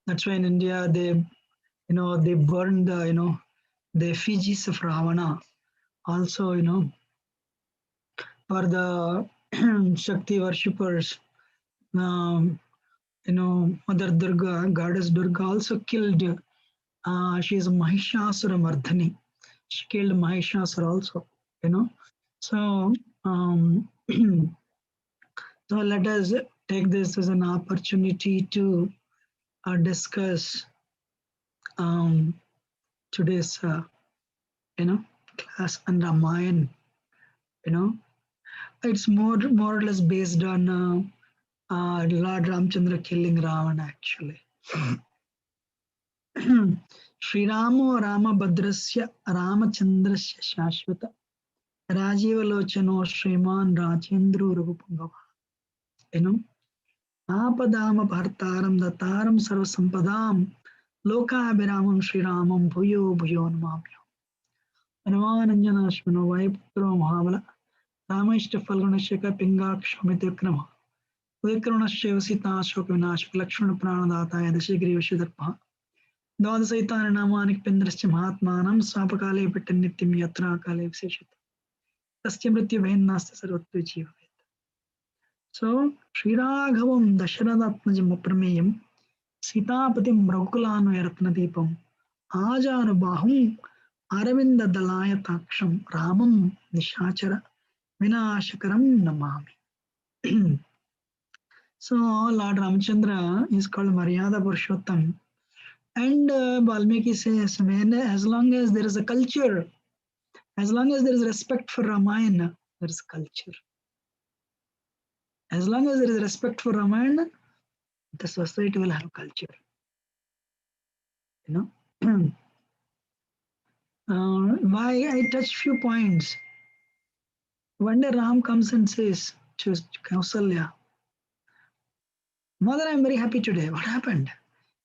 That's why in India they burned the effigies of Ravana. Also, for the Shakti worshippers, um, Mother Durga, Goddess Durga also killed. She is Mahishasura Mardhani. She killed Mahishasura also. You know, so um, so let us take this as an opportunity to discuss um, today's class on Ramayana. You know, it's more or less based on Lord Ramchandra killing Ravana actually. Sriramo Ramabhadrasya Ramachandrasya Shashvata Rajivalochano Sriman Rajendro Raghupangava. You know, Apadama Bhartaram Dataram Sarvasampadam Lokabhiramam Sriramam Bhuyo Bhuyo Namamyo. Ramananjana Ashwano Vaiputro Mahabala Ramashta Falgunashaka Pingakshamitikrama Vikronashya Sita Shoka Vinashka Lakshmana Pranadata Yadashigri Vishidarpa Dwadasaitan Namanik Pindrasya Mahatmanam Sapakale Pitan Nityam Yatra Kale Viseshita Tasya Mrityu Bhainasta Sarvattu Jiva. So, Sri Raghavam Dasharathatmajam Aprameyam Sitapatim Raghukulanvayaratnadipam Ajanubahum Aravinda Dalaya Taksham Ramam Nishachara Vinashakaram Namami. So, Lord Ramchandra is called Maryada Purushottam. And Valmiki says, as long as there is a culture, as long as there is respect for Ramayana, there is culture. As long as there is respect for Ramayana, the society will have culture. Why I touch few points. One day Ram comes and says to Kausalya, Mother, I'm very happy today. What happened?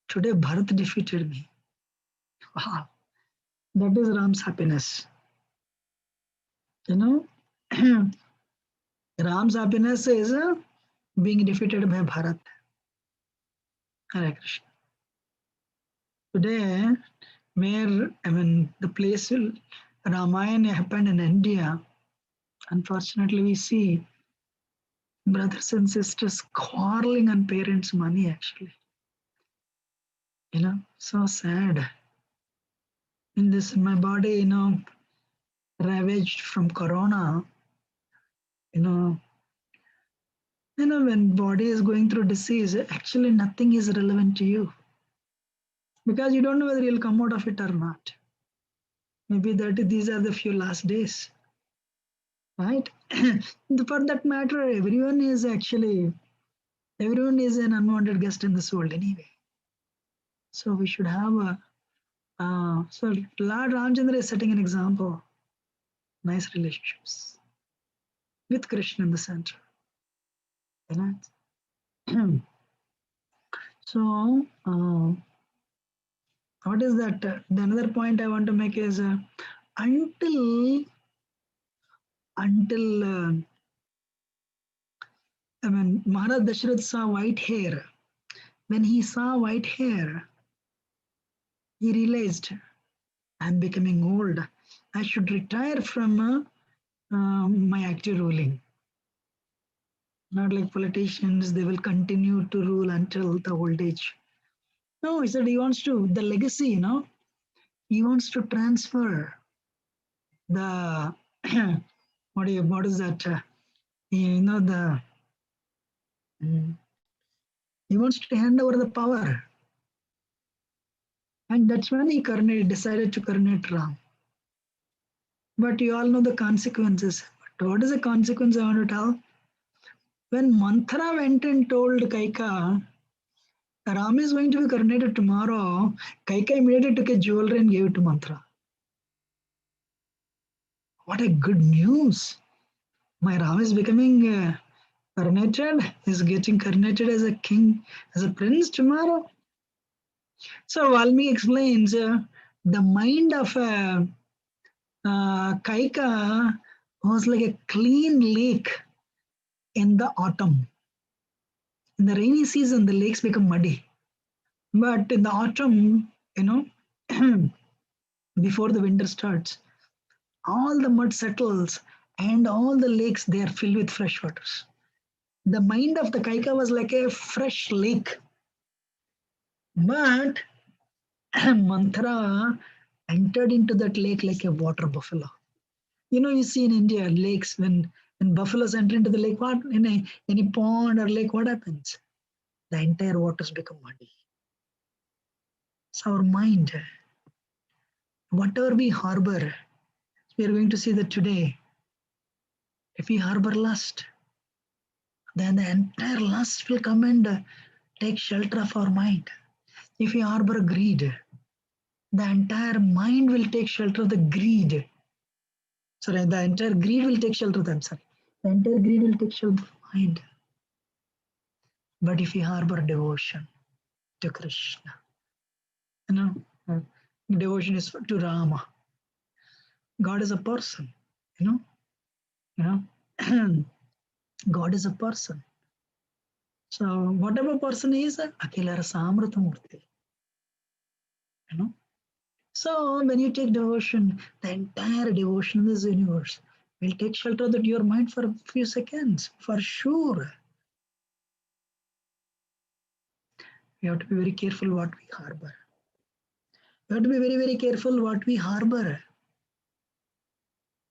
Today Bharat defeated me. Wow. That is Ram's happiness. Ram's happiness is being defeated by Bharat. Hare Krishna. Today, the place Ramayana happened in India, unfortunately we see brothers and sisters quarreling on parents' money actually. So sad. In this, my body, ravaged from corona, when body is going through disease, actually nothing is relevant to you. Because you don't know whether you'll come out of it or not. Maybe these are the few last days. Right? For that matter, everyone is an unwanted guest in this world anyway. So we should have so Lord Ramchandra is setting an example. Nice relationships with Krishna in the center. So what is that? The another point I want to make is until Maharaj Dasharath saw white hair. When he saw white hair, he realized, I'm becoming old. I should retire from my active ruling. Not like politicians, they will continue to rule until the old age. No, he said he wants to, the legacy, he wants to transfer the, what is that? He wants to hand over the power. And that's when he decided to coronate Ram. But you all know the consequences. But what is the consequence I want to tell? When Manthara went and told Kaika, Ram is going to be coronated tomorrow, Kaika immediately took a jewelry and gave it to Manthara. What a good news! My Ram is becoming coronated, is getting coronated as a king, as a prince tomorrow. So Valmiki explains the mind of Kaika was like a clean lake in the autumn. In the rainy season, the lakes become muddy. But in the autumn, before the winter starts, all the mud settles and all the lakes, they are filled with fresh waters. The mind of the Kaika was like a fresh lake. But Manthara entered into that lake like a water buffalo. You see in India lakes, when buffaloes enter into the lake, what in any pond or lake, what happens? The entire waters become muddy. So our mind, whatever we harbor, we are going to see that today. If we harbor lust, then the entire lust will come and take shelter of our mind. If we harbor greed, the entire mind will take shelter of the greed. Sorry, the entire greed will take shelter of them. Sorry, the entire greed will take shelter of the mind. But if we harbor devotion to Krishna, you know, uh, devotion is to Rama. God is a person, you know, you know. God is a person. So whatever person is, Akila Rasamrita Murti, you know. So when you take devotion, the entire devotion in this universe will take shelter of your mind for a few seconds, for sure. We have to be very careful what we harbor. We have to be very, very careful what we harbor.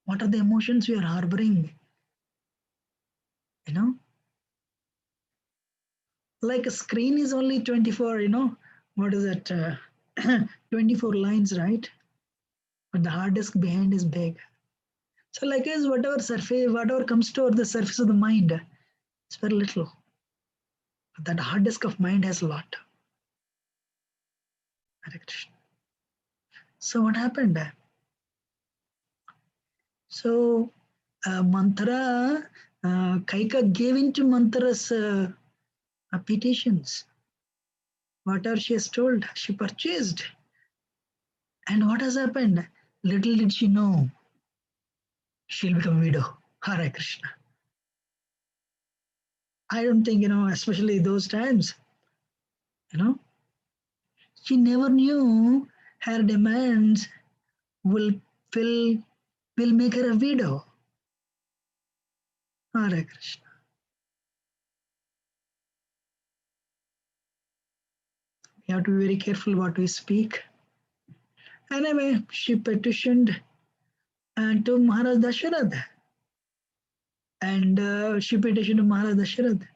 What are the emotions we are harboring? You know, like a screen is only 24, what is it? 24 lines, right? But the hard disk behind is big. So, like is whatever surface, whatever comes to the surface of the mind, it's very little. But that hard disk of mind has a lot. So, what happened? So, Manthara, Kaika gave in to Manthara's petitions. Whatever she has told, she purchased. And what has happened? Little did she know, she'll become a widow. Hare Krishna. I don't think, especially those times, you know, she never knew her demands will will will make her a widow. Hare Krishna. We have to be very careful what we speak. Anyway, she petitioned and to Maharaj Dasharad. And she petitioned to Maharaj Dasharad.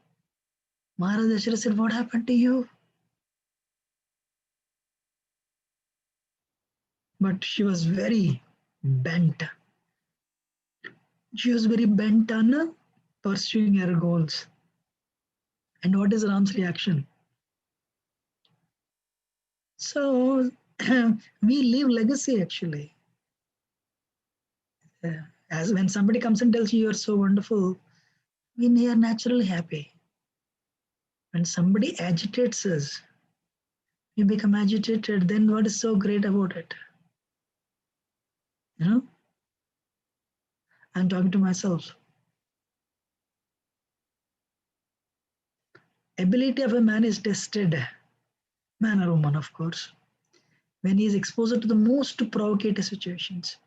Maharaj Dasharad said, "What happened to you?" But she was very bent. She was very bent on pursuing her goals. And what is Ram's reaction? So we leave legacy actually. As when somebody comes and tells you you're so wonderful, we are naturally happy. When somebody agitates us, we become agitated. Then what is so great about it? You know, I'm talking to myself. Ability of a man is tested, man or woman, of course, when he is exposed to the most provocative situations.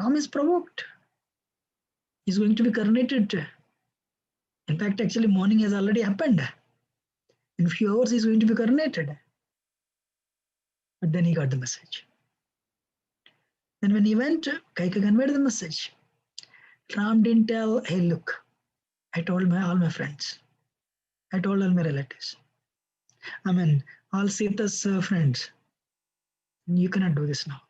Ram is provoked. He's going to be coronated. In fact, actually, morning has already happened. In a few hours, he's going to be coronated. But then he got the message. Then when he went, Kaika conveyed the message. Ram didn't tell, "Hey, look, I told all my friends. I told all my relatives. I mean, all Sita's friends. You cannot do this now."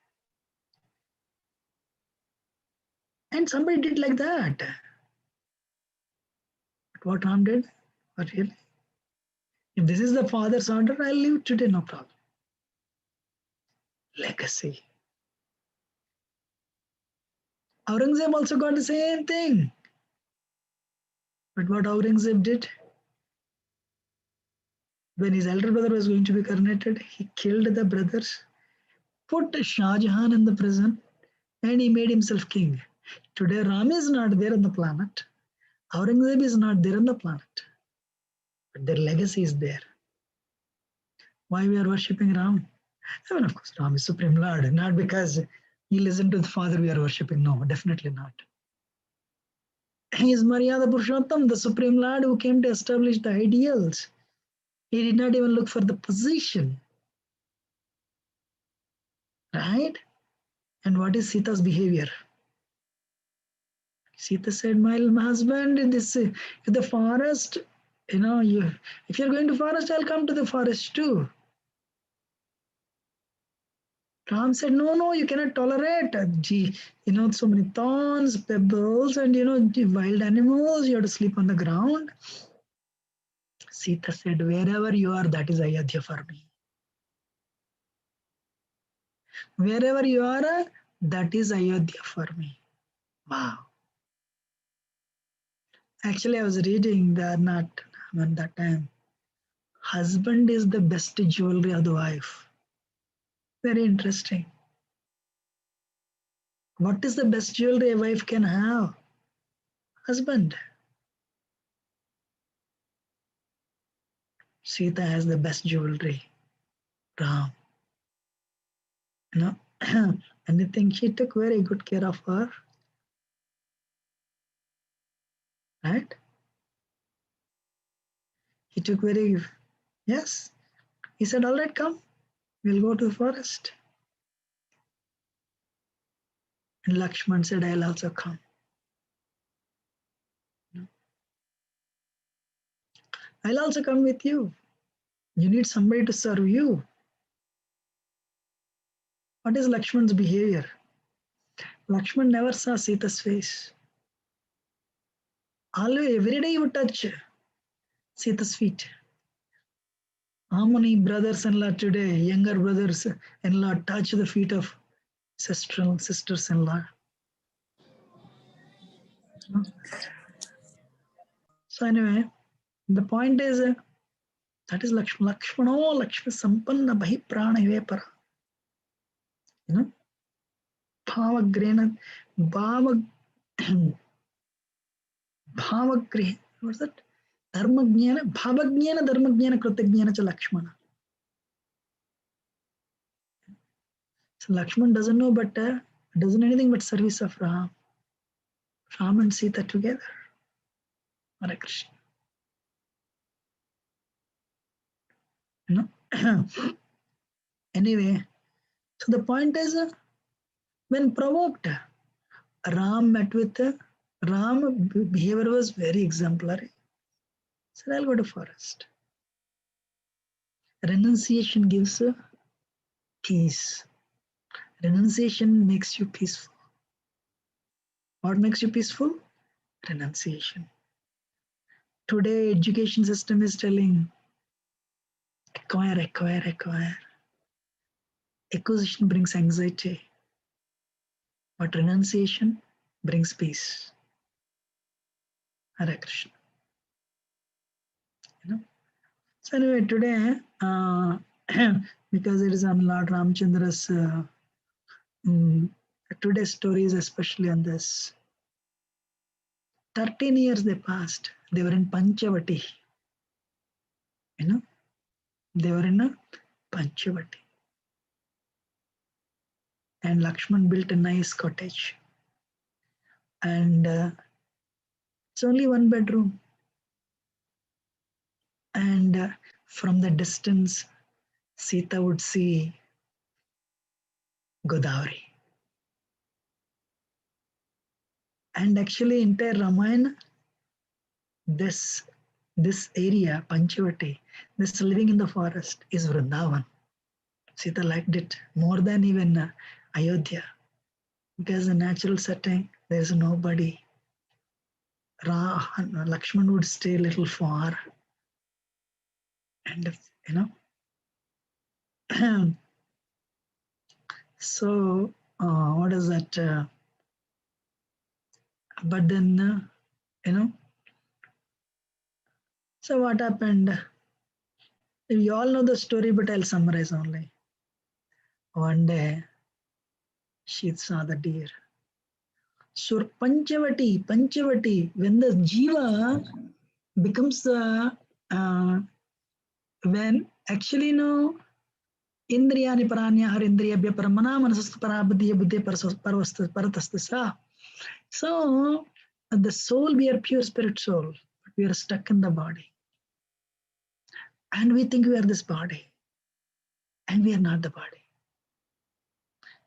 And somebody did like that. But what Ram did? What really? If this is the father's order, I'll leave today, no problem. Legacy. Aurangzeb also got the same thing. But what Aurangzeb did, when his elder brother was going to be coronated, he killed the brothers, put Shah Jahan in the prison, and he made himself king. Today, Ram is not there on the planet. Aurangzeb is not there on the planet. But their legacy is there. Why we are worshipping Ram? I mean, of course, Ram is Supreme Lord, not because he listened to the Father we are worshipping. No, definitely not. He is Maryada Purushottam, the Supreme Lord who came to establish the ideals. He did not even look for the position. Right? And what is Sita's behavior? Sita said, my husband, this the forest, if you're going to forest, I'll come to the forest too. Ram said, no, no, you cannot tolerate, so many thorns, pebbles, and, wild animals, you have to sleep on the ground. Sita said, wherever you are, that is Ayodhya for me. Wherever you are, that is Ayodhya for me. Wow. Actually, I was reading that time. Husband is the best jewelry of the wife. Very interesting. What is the best jewelry a wife can have? Husband. Sita has the best jewelry. Ram. Anything, she took very good care of her. Right? He took yes. He said, all right, come. We'll go to the forest. And Lakshman said, I'll also come. I'll also come with you. You need somebody to serve you. What is Lakshman's behavior? Lakshman never saw Sita's face. Always, every day he would touch Sita's feet. How many brothers-in-law today, younger brothers-in-law, touch the feet of sisters-in-law? So anyway, the point is that is Lakshman. Lakshmano Lakshmi Sampanna Bahi Prana Vepara. Bhavagrena Bhava Bhavagre. What's that? Dharmajnana Bhavagnana Dharmajnana Kritagnana cha Lakshmana. So Lakshman doesn't know but doesn't anything but service of Ram. Ram and Sita together. Hare Krishna. Anyway, so the point is when provoked, Ram met with Ram behavior was very exemplary. Said, I'll go to forest. Renunciation gives peace. Renunciation makes you peaceful. What makes you peaceful? Renunciation. Today, education system is telling acquire, acquire, acquire. Acquisition brings anxiety, but renunciation brings peace. Hare Krishna. So anyway, today, because it is on Lord Ramchandra's today's stories, especially on this. 13 years they passed. They were in Panchavati. They were in a Panchavati. And Lakshman built a nice cottage. And it's only one bedroom. And from the distance, Sita would see Godavari. And actually, entire Ramayana, this area, Panchavati, this living in the forest is Vrindavan. Sita liked it more than even Ayodhya, because the natural setting, there is nobody. Lakshman would stay a little far, and so what is that? But then so what happened? You all know the story, but I'll summarize only. One day, she saw the deer. So Panchavati, when the jiva becomes when Actually, no. Indriyani paranya harindriyabhya paramana manasastu parabuddhiya buddhi paratastu sa. So, the soul, we are pure spirit soul, but we are stuck in the body. And we think we are this body, and we are not the body.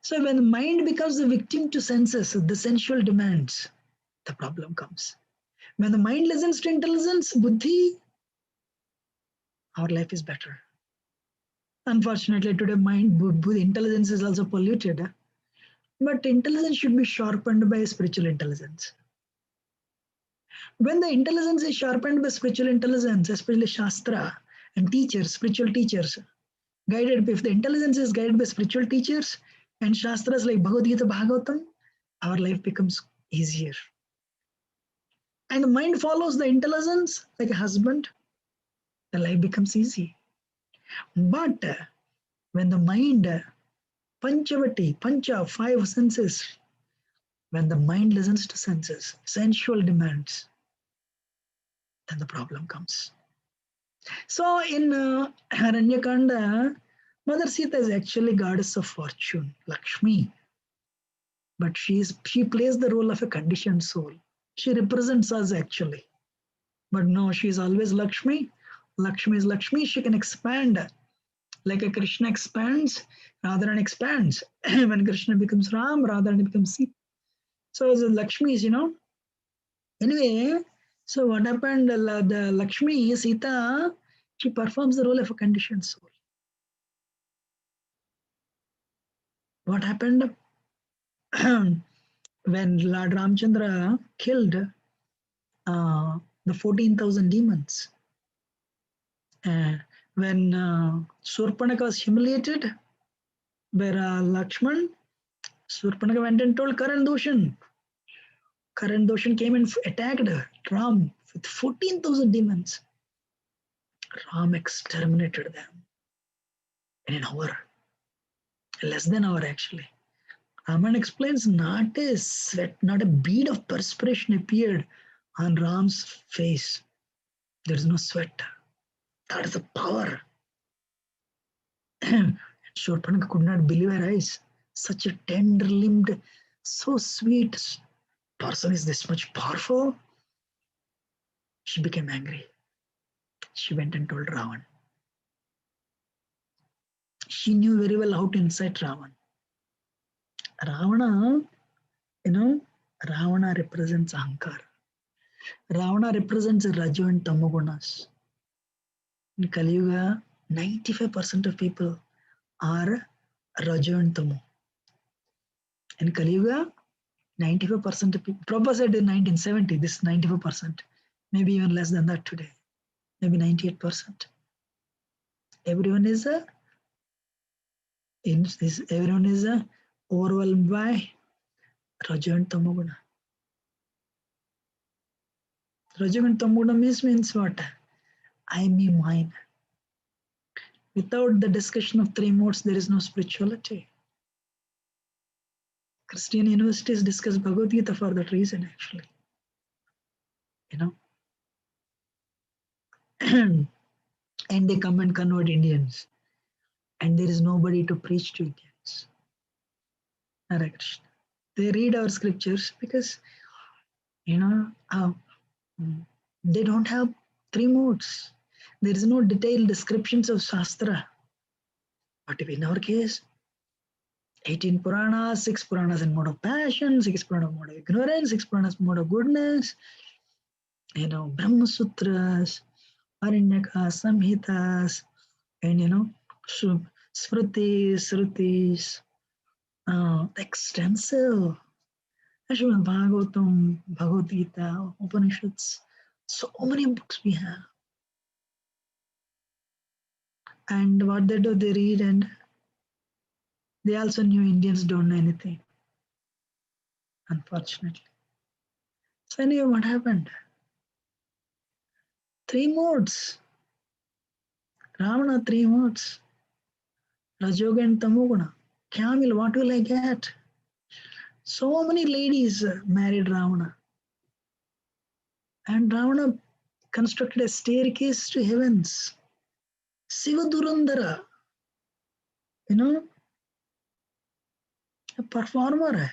So, when the mind becomes the victim to senses, the sensual demands, the problem comes. When the mind listens to intelligence, buddhi, our life is better. Unfortunately, today intelligence is also polluted. But intelligence should be sharpened by spiritual intelligence. When the intelligence is sharpened by spiritual intelligence, especially Shastra and teachers, spiritual teachers, guided, if the intelligence is guided by spiritual teachers and Shastras like Bhagavad Gita, Bhagavatam, our life becomes easier. And the mind follows the intelligence like a husband, the life becomes easy. But when the mind, Panchavati, Pancha, five senses, when the mind listens to senses, sensual demands, then the problem comes. So in Aranyakanda, Mother Sita is actually goddess of fortune, Lakshmi, but she plays the role of a conditioned soul. She represents us actually, but no, she is always Lakshmi. Lakshmi is Lakshmi. She can expand like a Krishna expands, Radharani expands. When Krishna becomes Ram, Radharani becomes Sita. So the Lakshmi is, Anyway, so what happened? The Lakshmi, Sita, she performs the role of a conditioned soul. What happened when Lord Ramchandra killed the 14,000 demons? When Surpanaka was humiliated by Lakshman, Surpanaka went and told Karan Doshan. Karan Doshan came and attacked Ram with 14,000 demons. Ram exterminated them in an hour, less than an hour actually. Raman explains not a sweat, not a bead of perspiration appeared on Ram's face. There is no sweat. That is the power. Shurpanaka could not believe her eyes. Such a tender limbed, so sweet person is this much powerful. She became angry. She went and told Ravan. She knew very well how to incite Ravan. Ravana, Ravana represents Ahankar. Ravana represents Rajo and Tamagunas. In Kali Yuga, 95% of people are Rajo and Tamu. In Kali Yuga, 95% of people, Prabhupada said in 1970, this is 95%, maybe even less than that today, maybe 98%. Everyone is overwhelmed by Rajo and Tamoguna. Rajo and Tamoguna means what? I, me, mine. Without the discussion of three modes, there is no spirituality. Christian universities discuss Bhagavad Gita for that reason, actually. And they come and convert Indians. And there is nobody to preach to Indians. Hare Krishna. They read our scriptures because, they don't have three modes. There is no detailed descriptions of Shastra. But in our case, 18 Puranas, 6 Puranas in mode of passion, 6 Puranas in mode of ignorance, 6 Puranas in mode of goodness, Brahma Sutras, Aranyaka, Samhitas, and Smritis, Srutis, extensive. Srimad Bhagavatam, Bhagavad Gita, Upanishads, so many books we have. And what they do, they read, and they also knew Indians don't know anything, unfortunately. So anyway, what happened? Three modes. Ravana, three modes. Rajoga and Tamoguna. Kamil, what will I get? So many ladies married Ravana. And Ravana constructed a staircase to heavens. Sivadurandara, a performer.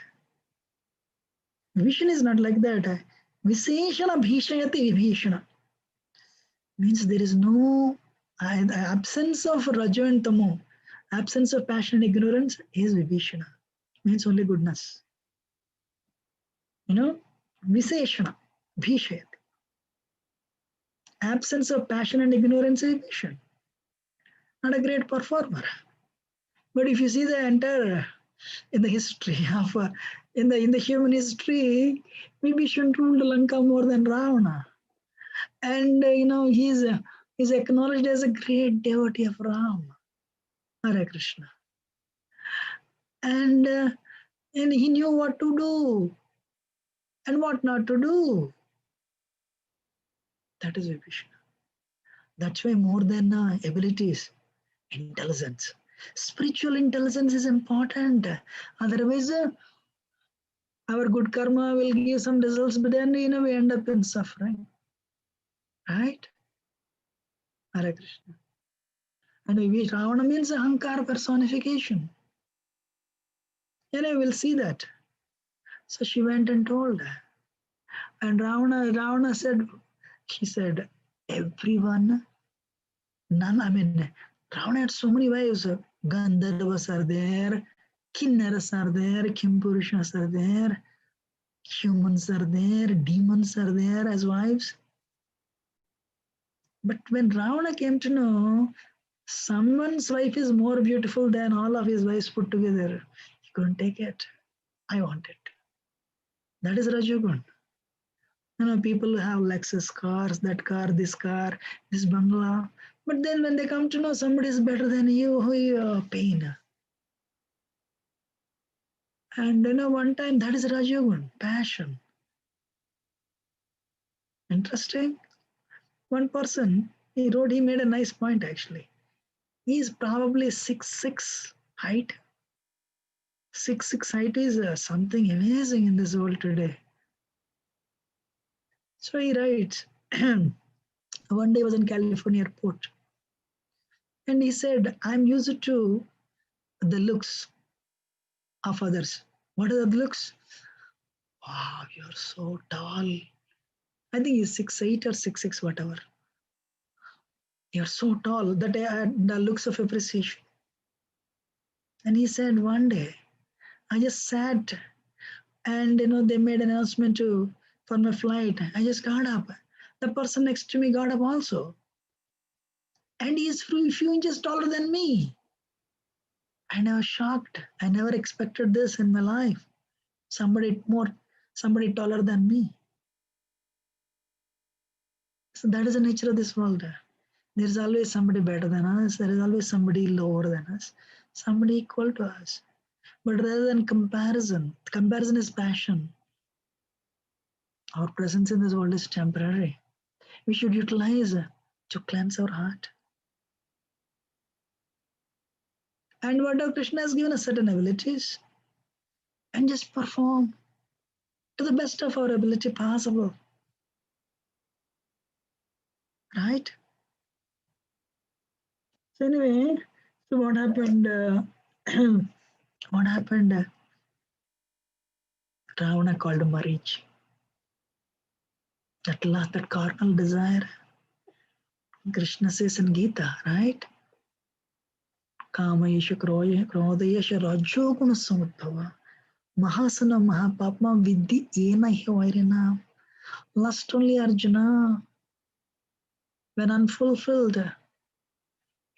Vision is not like that. Viseshana bhishayati vibhishana. Means there is no absence of rajo and tamo. Absence of passion and ignorance is vibhishana. Means only goodness. Viseshana bhishayati. Absence of passion and ignorance is vibhishana. Not a great performer. But if you see the entire in the history of in the human history, Vibhishan ruled Lanka more than Ravana, and he's acknowledged as a great devotee of Ram, Hare Krishna, and he knew what to do and what not to do. That is Vibhishan. That's why more than abilities, intelligence, spiritual intelligence is important. Otherwise, our good karma will give some results, but then we end up in suffering. Right? Hare Krishna. And Ravana means Ahankara personification. We'll see that. So she went and told her. And Ravana said, he said, everyone, none, Ravana had so many wives. Gandharvas are there, Kinnaras are there, Kimpurushas are there, humans are there, demons are there as wives. But when Ravana came to know someone's wife is more beautiful than all of his wives put together, he couldn't take it. I want it. That is Rajagun. People have Lexus cars, that car, this bungalow. But then when they come to know somebody is better than you, pain. And one time that is Rajagun, passion. Interesting. One person, he made a nice point actually. He is probably 6'6" height. 6'6" height is something amazing in this world today. So he writes, one day I was in California airport and he said, I'm used to the looks of others. What are the looks? Wow, you're so tall. I think he's 6'8" or 6'6", whatever. You're so tall that I had the looks of appreciation. And he said, one day I just sat and they made an announcement for my flight. I just got up. The person next to me got up also. And he is few inches taller than me. And I was shocked. I never expected this in my life. Somebody taller than me. So that is the nature of this world. There is always somebody better than us. There is always somebody lower than us. Somebody equal to us. But rather than comparison is passion. Our presence in this world is temporary. We should utilize to cleanse our heart. And what Krishna has given us certain abilities and just perform to the best of our ability possible. Right? So anyway, so what happened? What happened? Ravana called Marich. That carnal desire. Krishna says in Gita, right? Kamayesha Krodayesha Rajoguna Samudbhava Mahasana Mahapapma Vidhi Ena Vairina. Lust only, Arjuna. When unfulfilled,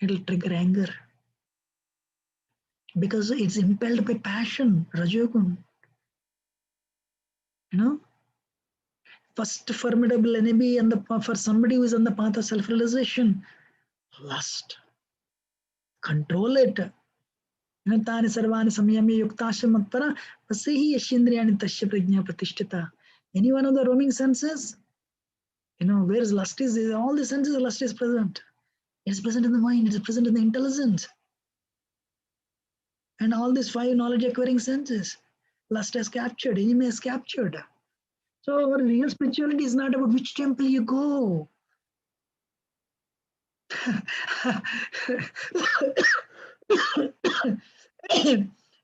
it'll trigger anger. Because it's impelled by passion, Rajogun. First formidable enemy for somebody who is on the path of self-realization, lust. Control it. Tani sarvani samyamya yuktashamatpara vasehi yashindriyani tasya prajna pratishtita. Any one of the roaming senses, where lust is, all the senses of lust is present. It's present in the mind, it's present in the intelligence. And all these 5 knowledge acquiring senses, lust has captured, enemy has captured. So our real spirituality is not about which temple you go.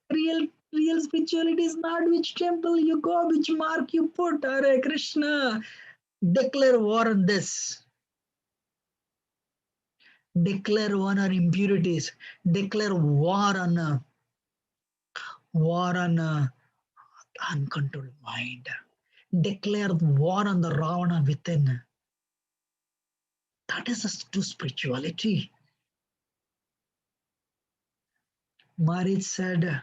Real spirituality is not which temple you go, which mark you put. Hare Krishna, declare war on this. Declare war on impurities. Declare war on uncontrolled mind. Declare war on the Ravana within. That is a true spirituality. Marit said,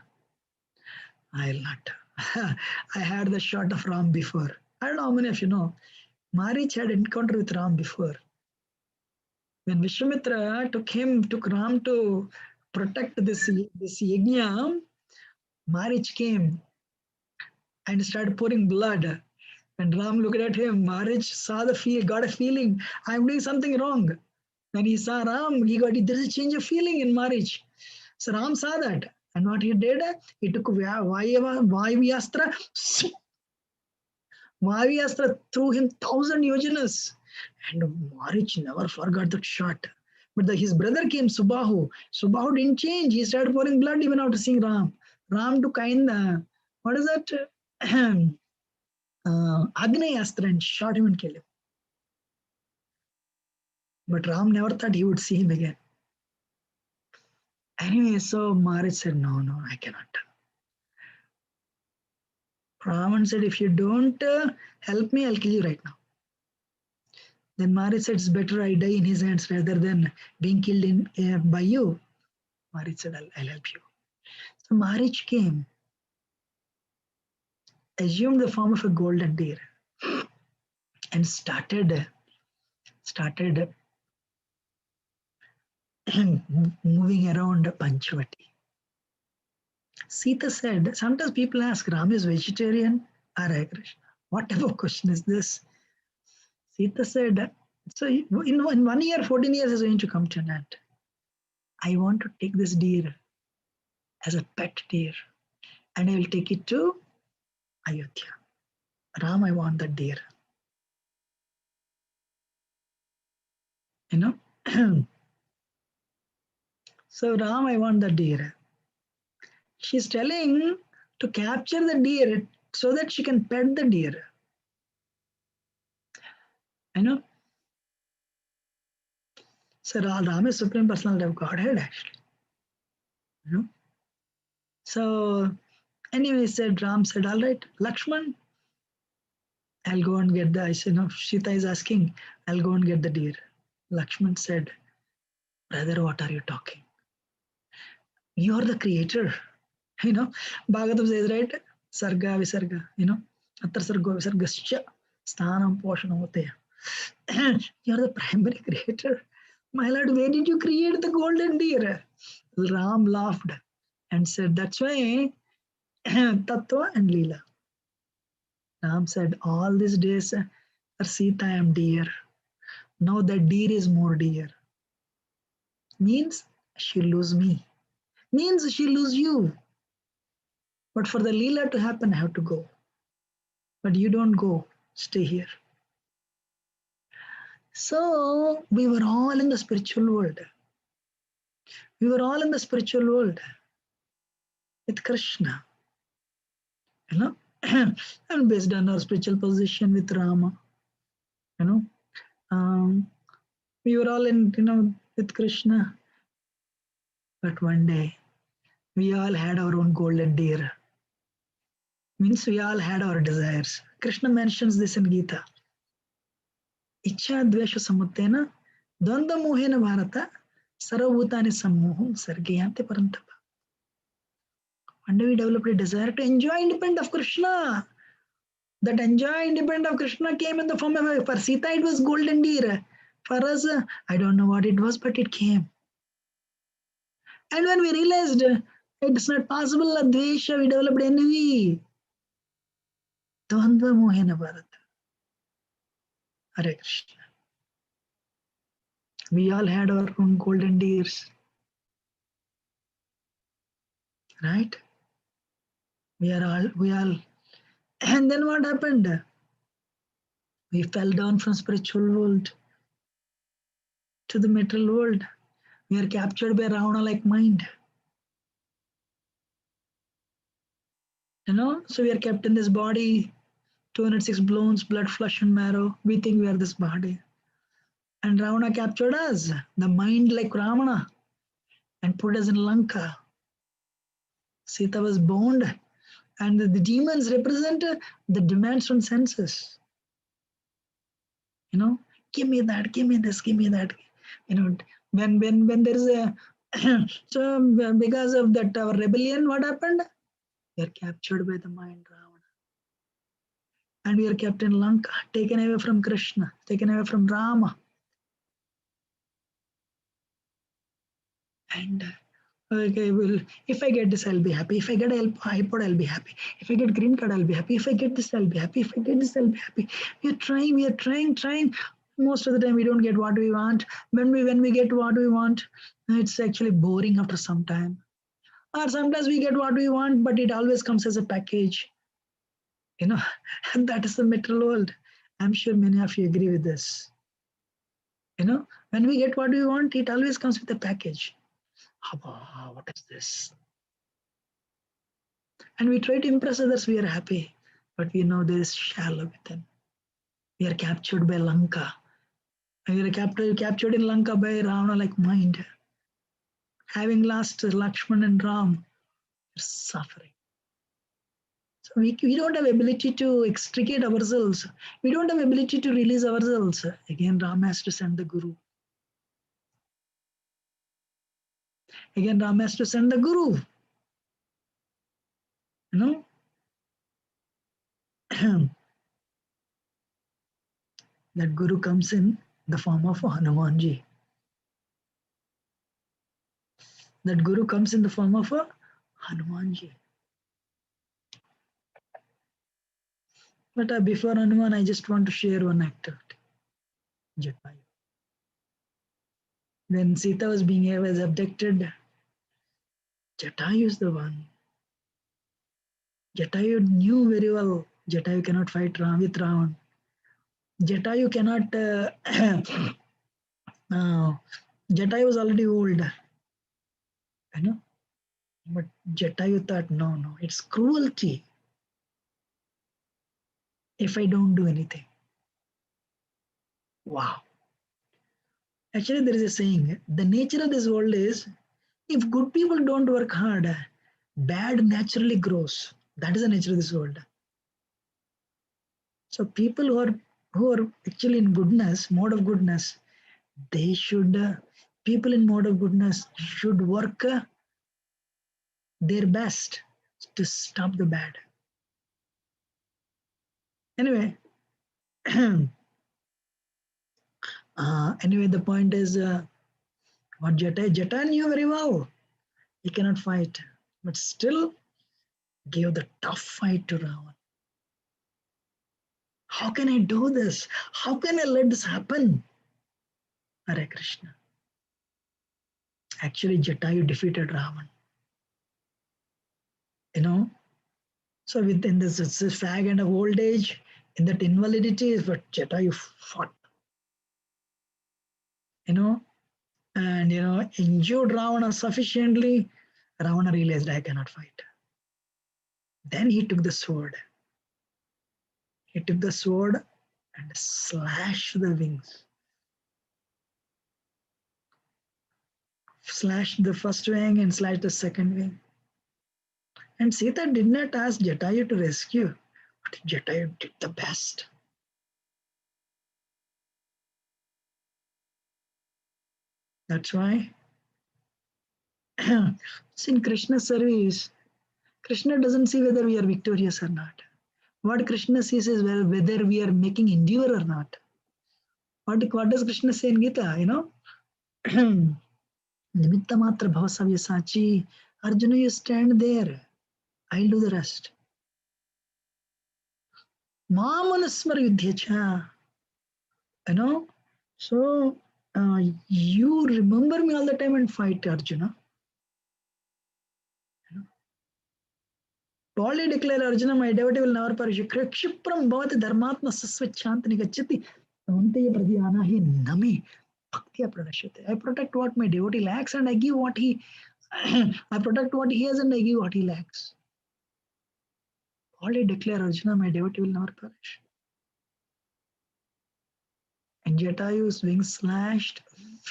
I'll not. I had the shot of Ram before. I don't know how many of you know. Marich had encounter with Ram before. When Vishwamitra took Ram to protect this yajna, Marich came and started pouring blood. And Ram looked at him. Marich saw got a feeling, I'm doing something wrong. When he saw Ram, there's a change of feeling in Marich. So Ram saw that. And what he did, he took Vaivastra, threw him 1,000 yojanas. And Marich never forgot that shot. But his brother came, Subahu. Subahu didn't change. He started pouring blood even after seeing Ram. Ram took what is that? Agnayastra and shot him and killed him. But Ram never thought he would see him again. Anyway, so Marich said, no, I cannot. Ravan said, if you don't help me, I'll kill you right now. Then Marich said, it's better I die in his hands rather than being killed by you. Marich said, I'll help you. So Marich came, assumed the form of a golden deer, and started moving around Panchavati. Sita said, sometimes people ask, Ram is vegetarian? Hare Krishna. What type of question is this? Sita said, so in 1 year, 14 years is going to come to an end. I want to take this deer as a pet deer and I will take it to Ayodhya. Ram, I want that deer. You know? So Ram, I want the deer. She's telling to capture the deer so that she can pet the deer. You know? So Ram is Supreme Personality of Godhead actually. You know? So anyway, Ram said, all right, Lakshman, I'll go and get Sita is asking, I'll go and get the deer. Lakshman said, brother, what are you talking? You're the creator. You know, Bhagavatam says, right? Sarga, Visarga, Attar Sargo, Visargascha, Sthanam, Poshanam, Vataya. You're the primary creator. My lord, where did you create the golden deer? Ram laughed and said, that's why Tattva and Leela. Ram said, all these days, Sita, I am deer. Now that deer is more dear. Means she'll lose me. Means she'll lose you. But for the Leela to happen, I have to go. But you don't go. Stay here. So we were all in the spiritual world. We were all in the spiritual world with Krishna. You know, and based on our spiritual position with Rama. You know, we were all in, with Krishna. But one day, we all had our own golden deer. Means we all had our desires. Krishna mentions this in Gita. Ichha dvesha samuttena dvanda mohena bharata sarvabhutani sammoham sargayante parantapa. One day we developed a desire to enjoy independent of Krishna. That enjoy independent of Krishna came in the form of, for Sita it was golden deer. For us, I don't know what it was, but it came. And when we realized it's not possible, Dvesha, we developed envy. Dvandva mohena bharata. Hare Krishna. We all had our own golden deers. Right? We all, and then what happened? We fell down from spiritual world to the material world. We are captured by Ravana like mind. So we are kept in this body, 206 bones, blood, flesh, and marrow. We think we are this body. And Ravana captured us, the mind like Ravana, and put us in Lanka. Sita was bound, and the demons represent the demands from senses. Give me that, give me this, give me that. When there is a so because of that our rebellion, what happened? We are captured by the mind Ravana, and we are kept in Lanka, taken away from Krishna, taken away from Rama, and okay, well, if I get this, I'll be happy. If I get an iPod, I'll be happy. If I get green card, I'll be happy. If I get this, I'll be happy. If I get this, I'll be happy. We are trying. Most of the time, we don't get what we want. When we get what we want, it's actually boring after some time. Or sometimes we get what we want, but it always comes as a package. And that is the material world. I'm sure many of you agree with this. When we get what we want, it always comes with a package. What is this? And we try to impress others, we are happy, but we know there is shallow within. We are captured by Lanka. We are captured in Lanka by Ravana like mind. Having lost Lakshman and Ram, we're suffering. So we don't have ability to extricate ourselves. We don't have ability to release ourselves. Again, Ram has to send the Guru. Again, Ram has to send the Guru. That Guru comes in the form of Hanumanji. That Guru comes in the form of a Hanumanji. But before Hanuman, I just want to share one activity. Jatayu. When Sita was abducted, Jatayu is the one. Jatayu knew very well Jatayu cannot fight with Ravan. Jatayu cannot. Jatayu was already old. But Jatayu thought, no, it's cruelty if I don't do anything. Wow. Actually, there is a saying, the nature of this world is, if good people don't work hard, bad naturally grows. That is the nature of this world. So people who are actually in goodness, mode of goodness, they should, people in mode of goodness should work their best to stop the bad. Anyway, the point is, what Jata knew very well. He cannot fight, but still gave the tough fight to Ravan. How can I do this? How can I let this happen? Hare Krishna. Actually, Jatayu defeated Ravan. So within this fag and of old age, in that invalidity is what Jatayu fought. And injured Ravana sufficiently, Ravana realized I cannot fight. Then he took the sword. He took the sword and slashed the wings. Slashed the first wing and slashed the second wing. And Sita did not ask Jatayu to rescue, but Jatayu did the best. That's why in Krishna's service, Krishna doesn't see whether we are victorious or not. What Krishna sees is whether we are making endure or not. What does Krishna say in Gita? Nimitta matra bhavasavya sachi. Arjuna, you stand there. I'll do the rest. Mamanasmar yudhyacha. So you remember me all the time and fight, Arjuna. Boldly declare Arjuna, my devotee will never perish. Kshipram bhavati dharmatma sasvachantani gacchati. Nami. Bhaktiya pranashyate. I protect what my devotee lacks and I give what he, I protect what he has and I give what he lacks. Already declare, Arjuna, my devotee will never perish. And Jatayu's wings slashed,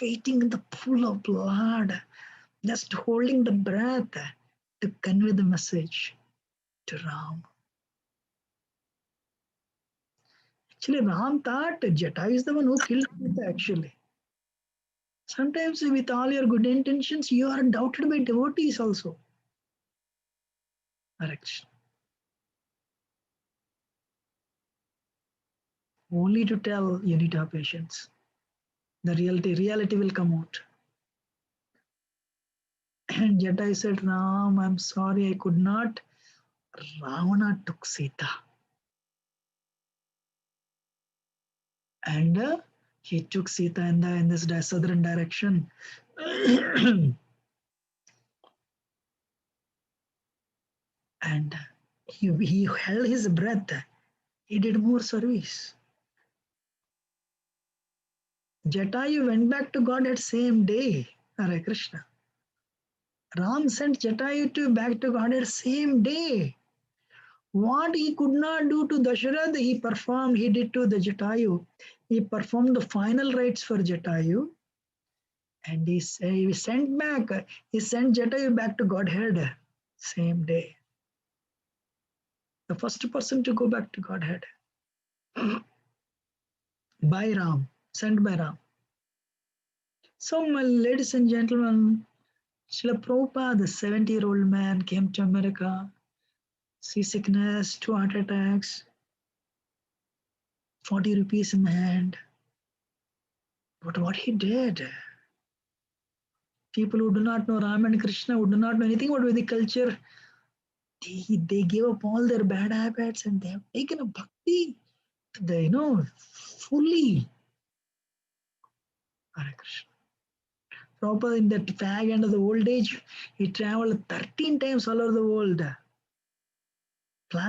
waiting in the pool of blood, just holding the breath to convey the message to Ram. Actually, Ram thought Jatayu is the one who killed Sita, actually. Sometimes, with all your good intentions, you are doubted by devotees also. Correct. Only to tell you need to have patience. The reality will come out. And Jatayu said, Ram, I'm sorry, I could not. Ravana took Sita. And he took Sita in this southern direction. And he held his breath. He did more service. Jatayu went back to God that same day. Hare Krishna. Ram sent Jatayu back to God that same day. What he could not do to Dasharath, he performed, he did to the Jatayu. He performed the final rites for Jatayu. And he sent Jatayu back to Godhead same day. The first person to go back to Godhead. By Ram, sent by Ram. So, my ladies and gentlemen, Srila Prabhupada, the 70-year-old man, came to America, seasickness, 2 heart attacks, 40 rupees in hand. But what he did, people who do not know Ram and Krishna, who do not know anything about Vedic culture, they gave up all their bad habits and they have taken a bhakti, fully. Hare Krishna. Prabhupada in that fag end of the old age, he traveled 13 times all over the world.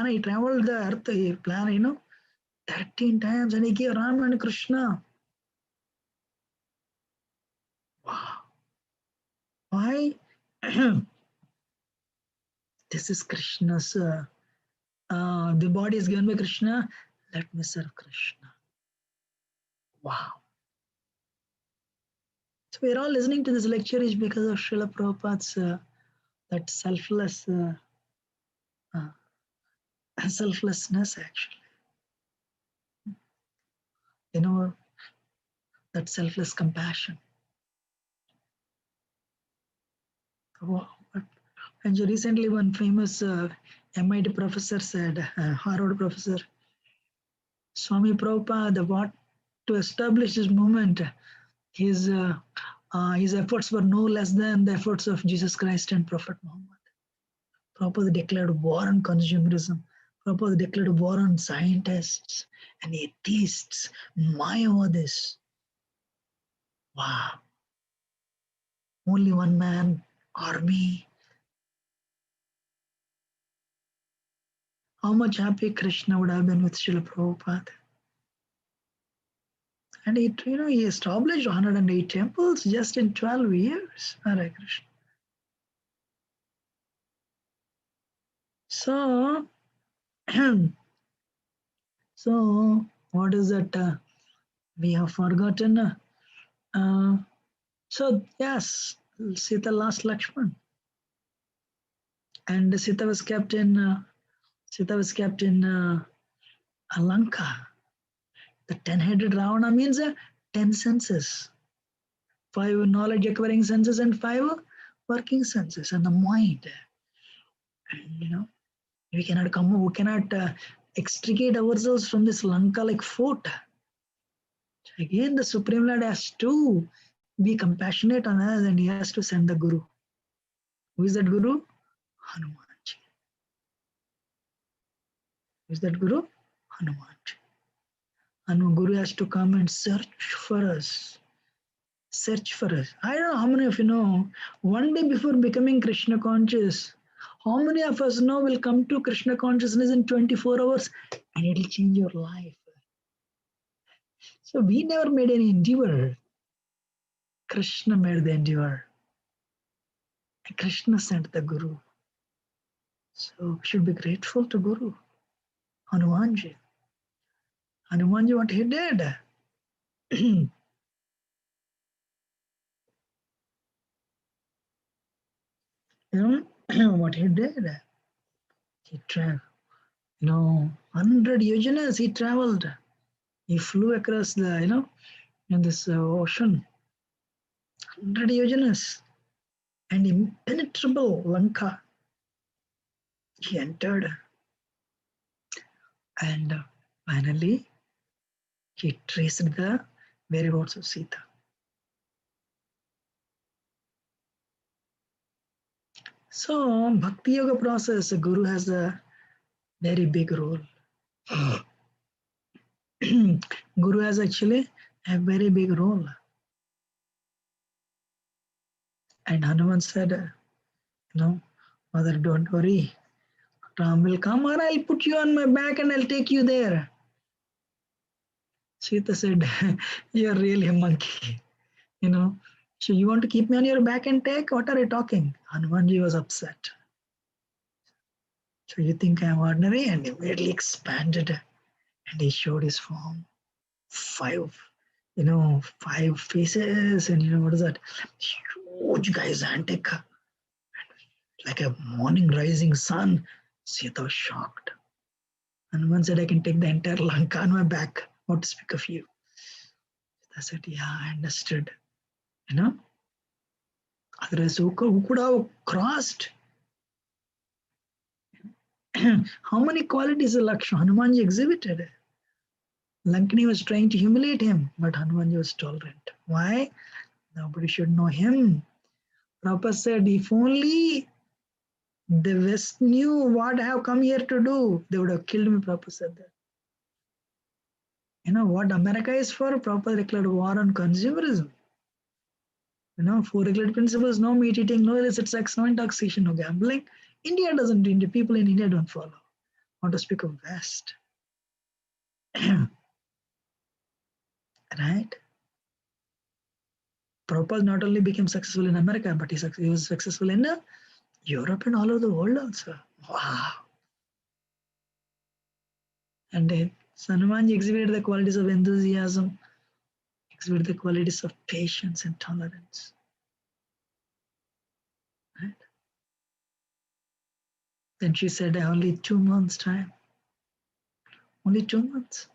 He traveled the earth, 13 times and he gave Ram and Krishna. Wow. Why? This is Krishna's, the body is given by Krishna, let me serve Krishna. Wow. So we're all listening to this lecture is because of Srila Prabhupada's that selflessness actually. That selfless compassion. Wow. And recently one famous MIT professor said, Harvard professor, Swami Prabhupada, what to establish this movement, his efforts were no less than the efforts of Jesus Christ and Prophet Muhammad. Prabhupada declared war on consumerism. Prabhupada declared war on scientists and atheists, Mayavadis. Wow. Only one man, army. How much happy Krishna would have been with Srila Prabhupada. And he established 108 temples just in 12 years. Hare Krishna. So, so what is that we have forgotten? So yes, Sita lost Lakshman, and Sita was kept in Lanka. The 10-headed Ravana means 10 senses, 5 knowledge acquiring senses and 5 working senses, and the mind. And we cannot extricate ourselves from this Lanka like fort. Again, the Supreme Lord has to be compassionate on us and he has to send the Guru. Who is that Guru? Hanumanji. Who is that Guru? Hanumanji. And Guru has to come and search for us. Search for us. I don't know how many of you know, one day before becoming Krishna conscious, how many of us know will come to Krishna consciousness in 24 hours and it will change your life. So we never made any endeavor. Krishna made the endeavor. And Krishna sent the Guru. So we should be grateful to Guru. Hanumanji. Hanumanji, what he did? You know what he did? He traveled, 100 yojanas he traveled. He flew across the, in this ocean, 100 yojanas, and impenetrable Lanka. He entered, and finally he traced the whereabouts of Sita. So, Bhakti Yoga process, the Guru has a very big role. Guru has actually a very big role. And Hanuman said, Mother, don't worry. Ram will come, or I'll put you on my back and I'll take you there. Sita said, You're really a monkey. So you want to keep me on your back and take? What are you talking? Hanumanji was upset. So you think I'm ordinary? And immediately expanded and he showed his form. Five faces, and what is that? Huge gigantic, like a morning rising sun. Sita was shocked. Hanuman said, I can take the entire Lanka on my back. What to speak of you? I said, yeah, I understood. Otherwise, who could have crossed? How many qualities of Lakshmana Hanumanji exhibited? Lankani was trying to humiliate him, but Hanumanji was tolerant. Why? Nobody should know him. Prabhupada said, if only the West knew what I have come here to do, they would have killed me, Prabhupada said that. What America is for? Prabhupada declared war on consumerism. 4 regulated principles: no meat eating, no illicit sex, no intoxication, no gambling. India doesn't do it. People in India don't follow. Not to speak of West. Right? Prabhupada not only became successful in America, but he was successful in Europe and all over the world also. Wow. And Hanumanji exhibited the qualities of enthusiasm, exhibited the qualities of patience and tolerance. Right? Then she said, only 2 months' time. Only 2 months.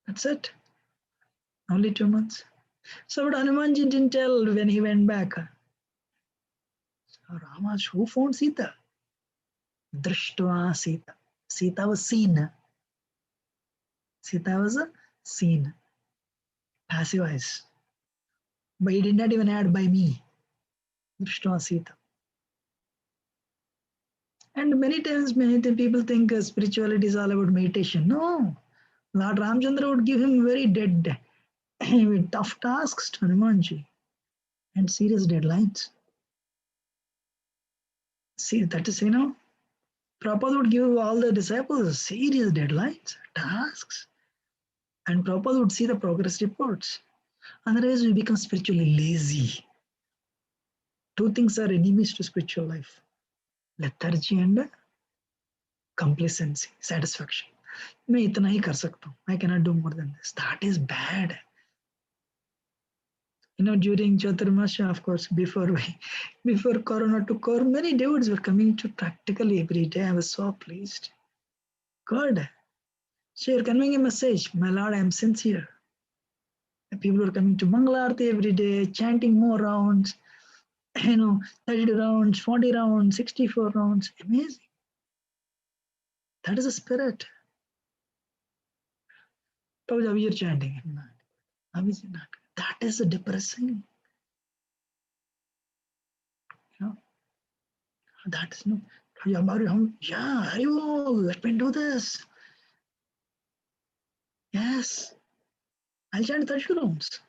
That's it. Only 2 months. So what Hanumanji didn't tell when he went back. So Rama, who found Sita? Drishtva Sita. Sita was seen. Sita was seen. Passive eyes. But he did not even add by me. Drishtva Sita. And many times people think spirituality is all about meditation. No. Lord Ramchandra would give him very tough tasks to Hanumanji and serious deadlines. See, that is, Prabhupada would give all the disciples serious deadlines, tasks, and Prabhupada would see the progress reports. Otherwise, we become spiritually lazy. 2 things are enemies to spiritual life: lethargy and complacency, satisfaction. I cannot do more than this. That is bad. During Chaturmasha, of course, before Corona took over, many devotees were coming to practically every day. I was so pleased. God, so you're conveying a message. My Lord, I am sincere. People were coming to Mangalarti every day, chanting more rounds, 32 rounds, 40 rounds, 64 rounds. Amazing. That is a spirit. How are you chanting? How is it not? That is depressing. That is no. Yeah, let me do this. Yes. I'll chant 30 rounds.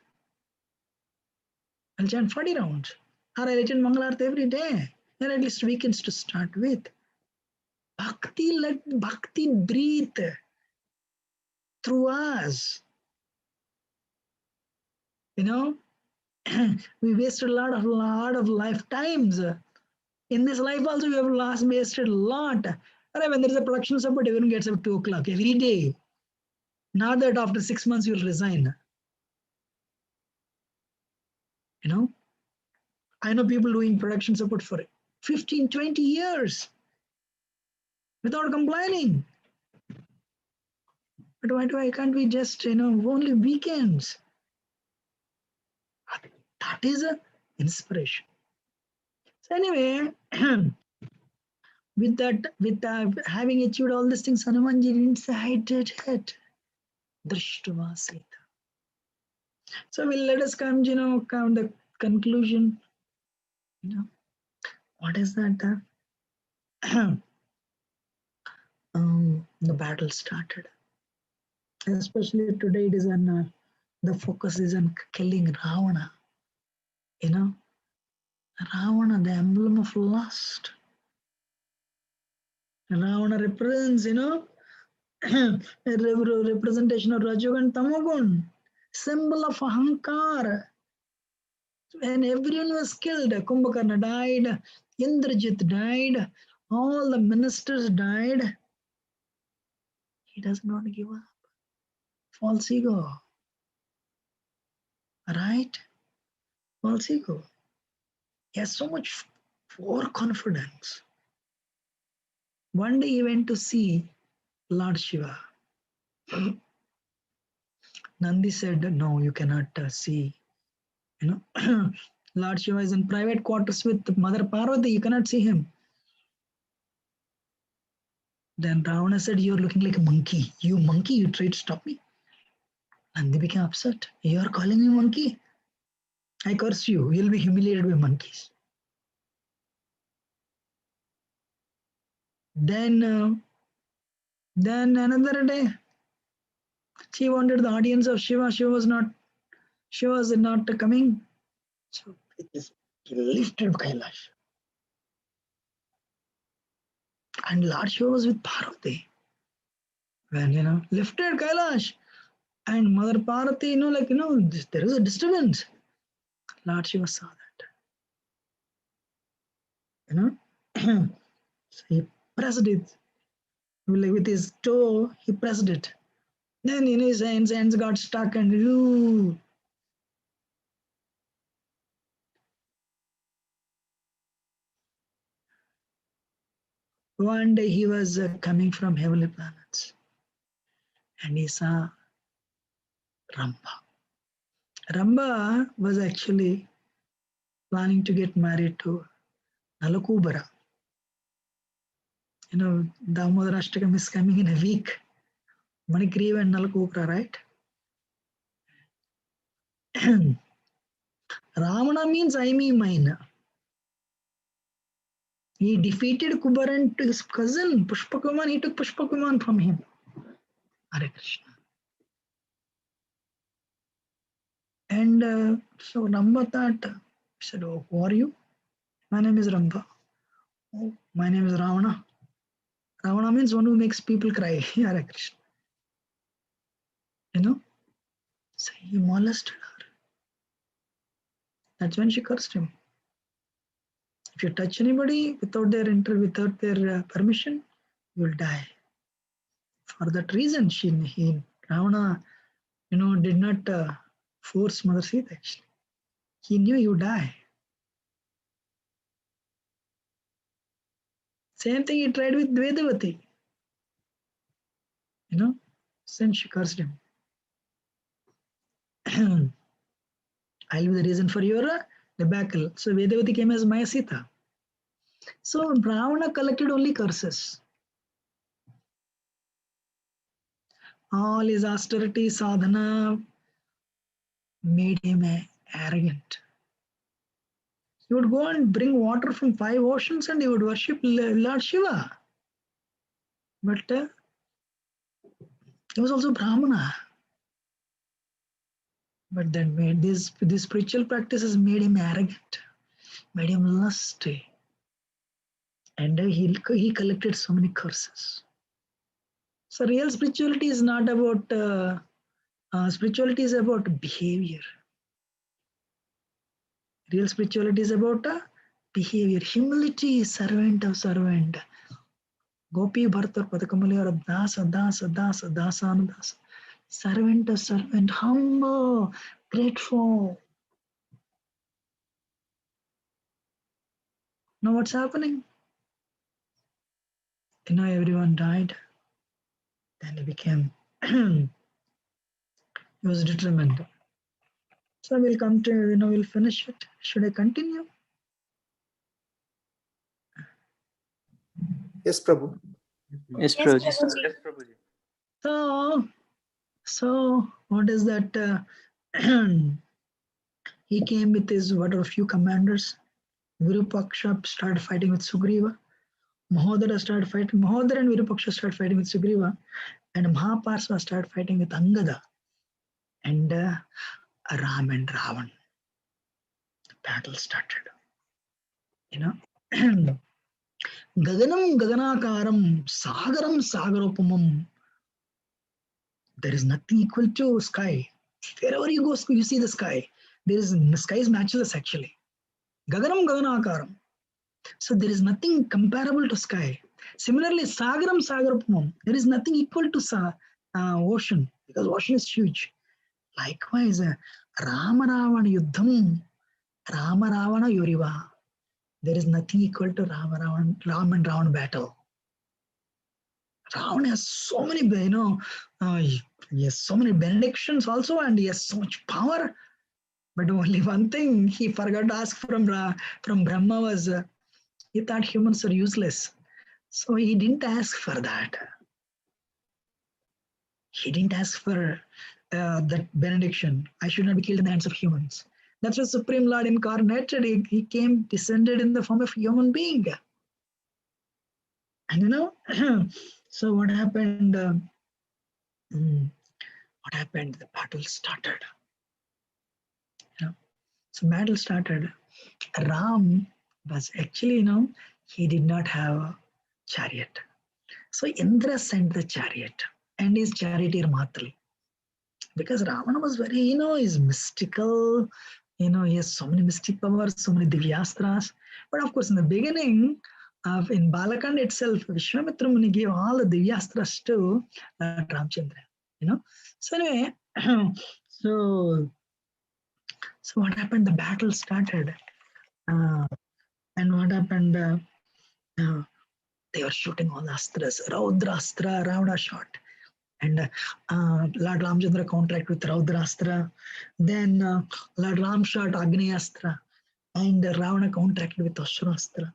I'll chant 40 rounds. Or I'll attend Mangalarti every day. And at least weekends to start with. Bhakti, let Bhakti breathe through us. we wasted a lot of lifetimes. In this life also we have lost, wasted a lot. When there is a production support, everyone gets up at 2 o'clock every day. Not that after 6 months you'll resign. You know, I know people doing production support for 15, 20 years without complaining. But why can't we just, only weekends? That is a inspiration. So anyway, with having achieved all these things, Hanumanji didn't say, I did it. Drishtva Sita. So we'll let us come, come the conclusion. What is that? The battle started. Especially today, it is on the focus is on killing Ravana. You know, Ravana, the emblem of lust. Ravana represents, a representation of Rajogun Tamagun, symbol of Ahankar. When everyone was killed, Kumbhakarna died, Indrajit died, all the ministers died. He does not give up. False ego. Right? False ego. He has so much overconfidence. One day he went to see Lord Shiva. Nandi said, no, you cannot see. Lord Shiva is in private quarters with Mother Parvati. You cannot see him. Then Ravana said, you're looking like a monkey. You monkey, you tried to stop me. Nandi became upset. You are calling me monkey? I curse you. You'll be humiliated by monkeys. Then another day, she wanted the audience of Shiva. Shiva was not coming. So he lifted Kailash. And Lord Shiva was with Parvati. When, lifted Kailash. And Mother Parvati, there is a disturbance. Lord Shiva saw that. So he pressed it. Like with his toe, he pressed it. Then in his hands got stuck and one day he was coming from heavenly planets and he saw Ramba. Ramba was actually planning to get married to Nalakubara. Damodar Ashtakam is coming in a week. Manikriva and Nalakubara, right? Ravana means I me mine. He defeated Kubaran to his cousin Pushpakuman. He took Pushpakuman from him. Hare Krishna. And so Ramba thought, he said, oh, who are you? My name is Ramba. Oh, my name is Ravana. Ravana means one who makes people cry. Hare Krishna. So he molested her. That's when she cursed him. If you touch anybody without their permission, you will die. For that reason, Ravana, did not force Mother Sita. Actually, he knew you die. Same thing he tried with Vedavati. Since she cursed him. I'll be the reason for your debacle. So Vedavati came as Maya Sita. So Ravana collected only curses. All his austerity, sadhana made him arrogant. He would go and bring water from 5 oceans and he would worship Lord Shiva. But he was also Brahmana. But that made this spiritual practices made him arrogant, made him lusty. And he collected so many curses. So real spirituality is not about, spirituality is about behavior. Real spirituality is about behavior, humility, servant of servant. Gopi Bhartar Padakamaliyara Dasa Dasa Dasa Dasana Dasa. Servant of servant, humble, grateful. Now what's happening? Everyone died. Then he became, he was determined. So we'll come to, we'll finish it. Should I continue? Yes, Prabhu. Yes, Prabhuji. So what is that? He came with his few commanders. Virupaksha started fighting with Sugriva. Mahodara started fighting. Mahodara and Virupaksha started fighting with Sugriva, and Mahaparsva started fighting with Angada. And Ram and Ravan. The battle started. Gaganam Gaganakaram Sagaram Sagaropamam. There is nothing equal to sky. Wherever you go, you see the sky. The sky is matchless actually. Gaganam Gaganakaram. So there is nothing comparable to sky. Similarly, Sagaram Sagarapamam. There is nothing equal to ocean because ocean is huge. Likewise, Rama Ravana Yuddham, Rama Ravana Yuriva. There is nothing equal to Ram and Ravana battle. Ravana has so many, he has so many benedictions also, and he has so much power. But only one thing he forgot to ask from Brahma was, he thought humans are useless. So he didn't ask for that. He didn't ask for that benediction. I should not be killed in the hands of humans. That's why Supreme Lord incarnated. He came, descended in the form of a human being. And so what happened? What happened? The battle started. So battle started. Ram was actually, he did not have a chariot. So Indra sent the chariot and his charioteer Matri. Because Ravana was very, is mystical, he has so many mystic powers, so many divyastras. But of course, in the beginning, in Balakand itself, Vishwamitra Muni gave all the divyastras to Ramchandra, So anyway, so what happened? The battle started. And what happened? They were shooting all the astras. Raudrastra, Ravana shot. And Lord Ramchandra contract with Raudrastra. Then Lord Ram shot Agnyastra. And Ravana contracted with Ashrastra.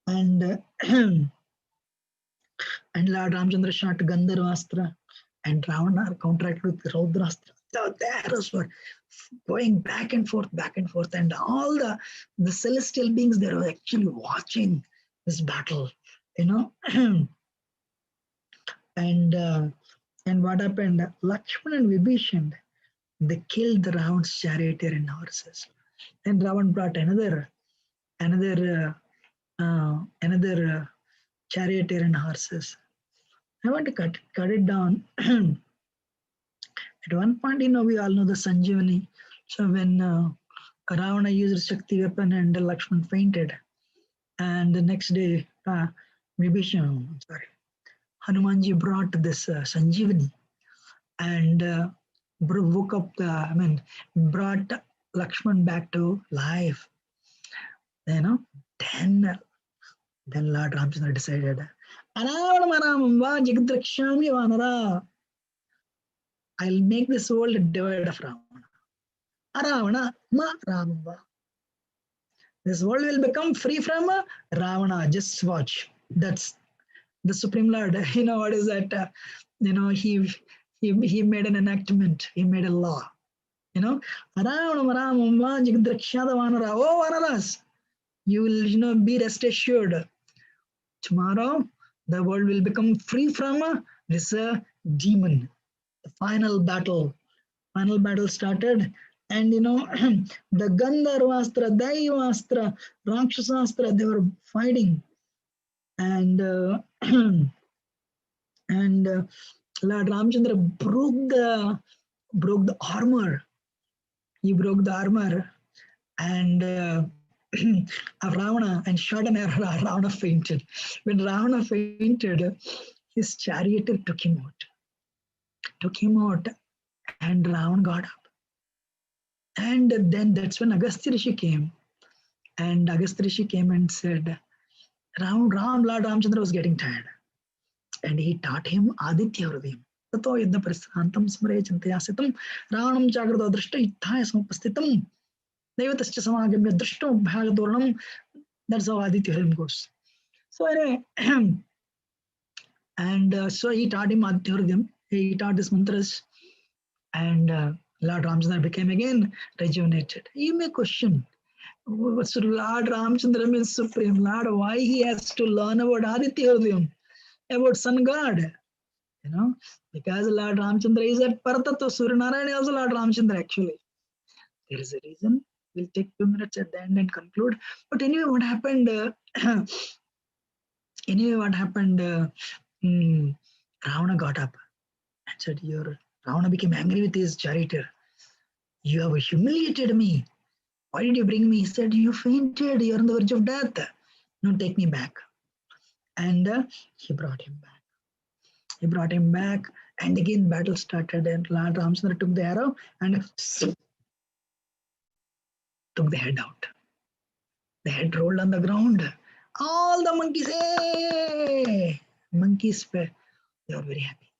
And and Lord Ramchandra shot Gandharvastra. And Ravana contracted with Raudrastra. So the arrows were going back and forth, and all the celestial beings, they were actually watching this battle, And what happened? Lakshman and Vibhishan, they killed the Ravan's charioteer and horses. Then Ravan brought another charioteer and horses. I want to cut it down. At one point, we all know the Sanjeevani. So when Ravana used Shakti weapon and Lakshman fainted, and the next day, Hanumanji brought this Sanjeevani and woke up brought Lakshman back to life. Then Lord Ramchandra decided, I'll make this world a divide of Ravana. Aravana ma Ramamba. This world will become free from Ravana. Just watch. That's the Supreme Lord. What is that? He made an enactment. He made a law. Aravana ma Ramamba Jigdrakshada Vanara. Oh, Vanaras, you will, be rest assured. Tomorrow, the world will become free from this demon. The final battle started, and the Gandharvastra, Daivastra, Rakshasastra, they were fighting, and Lord Ramchandra broke the armor. He broke the armor, and of Ravana and shot an arrow. Ravana fainted. When Ravana fainted, his charioteer took him out, and Ravana got up. And then that's when Agastya Rishi came. And Agastya Rishi came and said, Lord Ramchandra was getting tired. And he taught him Aditya Hridayam. Tato yadna parisantam smare chintayasitam Ravanam jagrata drishta ittaya samupastitam Devatascha samagamya drishtam bhagadornam. That's how Aditya Hridayam goes. So anyway, and so he taught him Aditya Hridayam. He taught these mantras, and Lord Ramchandra became again rejuvenated. You may question, so Lord Ramchandra means supreme Lord, why he has to learn about Aditya Hridayam, about sun god? You know, because Lord Ramchandra is at Paratattva. Surya Narayana is also Lord Ramchandra actually. There is a reason. We'll take 2 minutes at the end and conclude. But anyway, what happened? Ravana got up and said, Ravana became angry with his charioteer. You have humiliated me. Why did you bring me? He said, you fainted. You're on the verge of death. No, take me back. And he brought him back. He brought him back, and again battle started. And Lord Ramchandra took the arrow and took the head out. The head rolled on the ground. All the monkeys, hey! Monkeys were, they were very happy.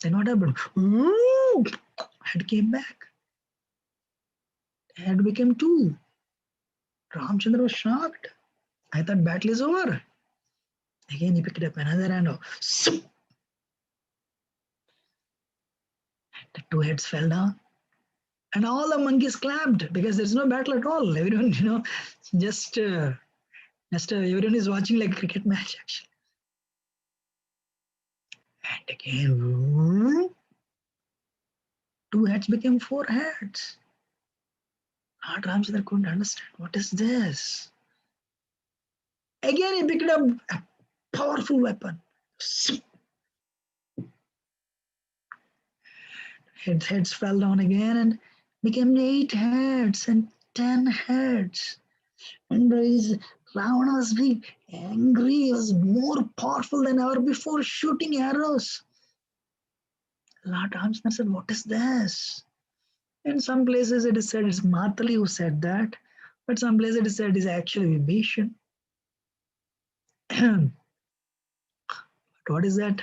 Then what happened? Ooh! Head came back. Head became two. Ramchandra was shocked. I thought battle is over. Again, he picked up another arrow. The two heads fell down. And all the monkeys clapped because there's no battle at all. Everyone, just everyone is watching like a cricket match actually. And again, two heads became four heads. Lord Ramchandra couldn't understand. What is this? Again, he picked up a powerful weapon. Heads fell down again and became 8 heads and 10 heads. And Ravana was being angry. He was more powerful than ever before, shooting arrows. Lord Ramchandra said, what is this? In some places it is said it's Matali who said that, but some places it is said it's actually Vibhishan. But what is that?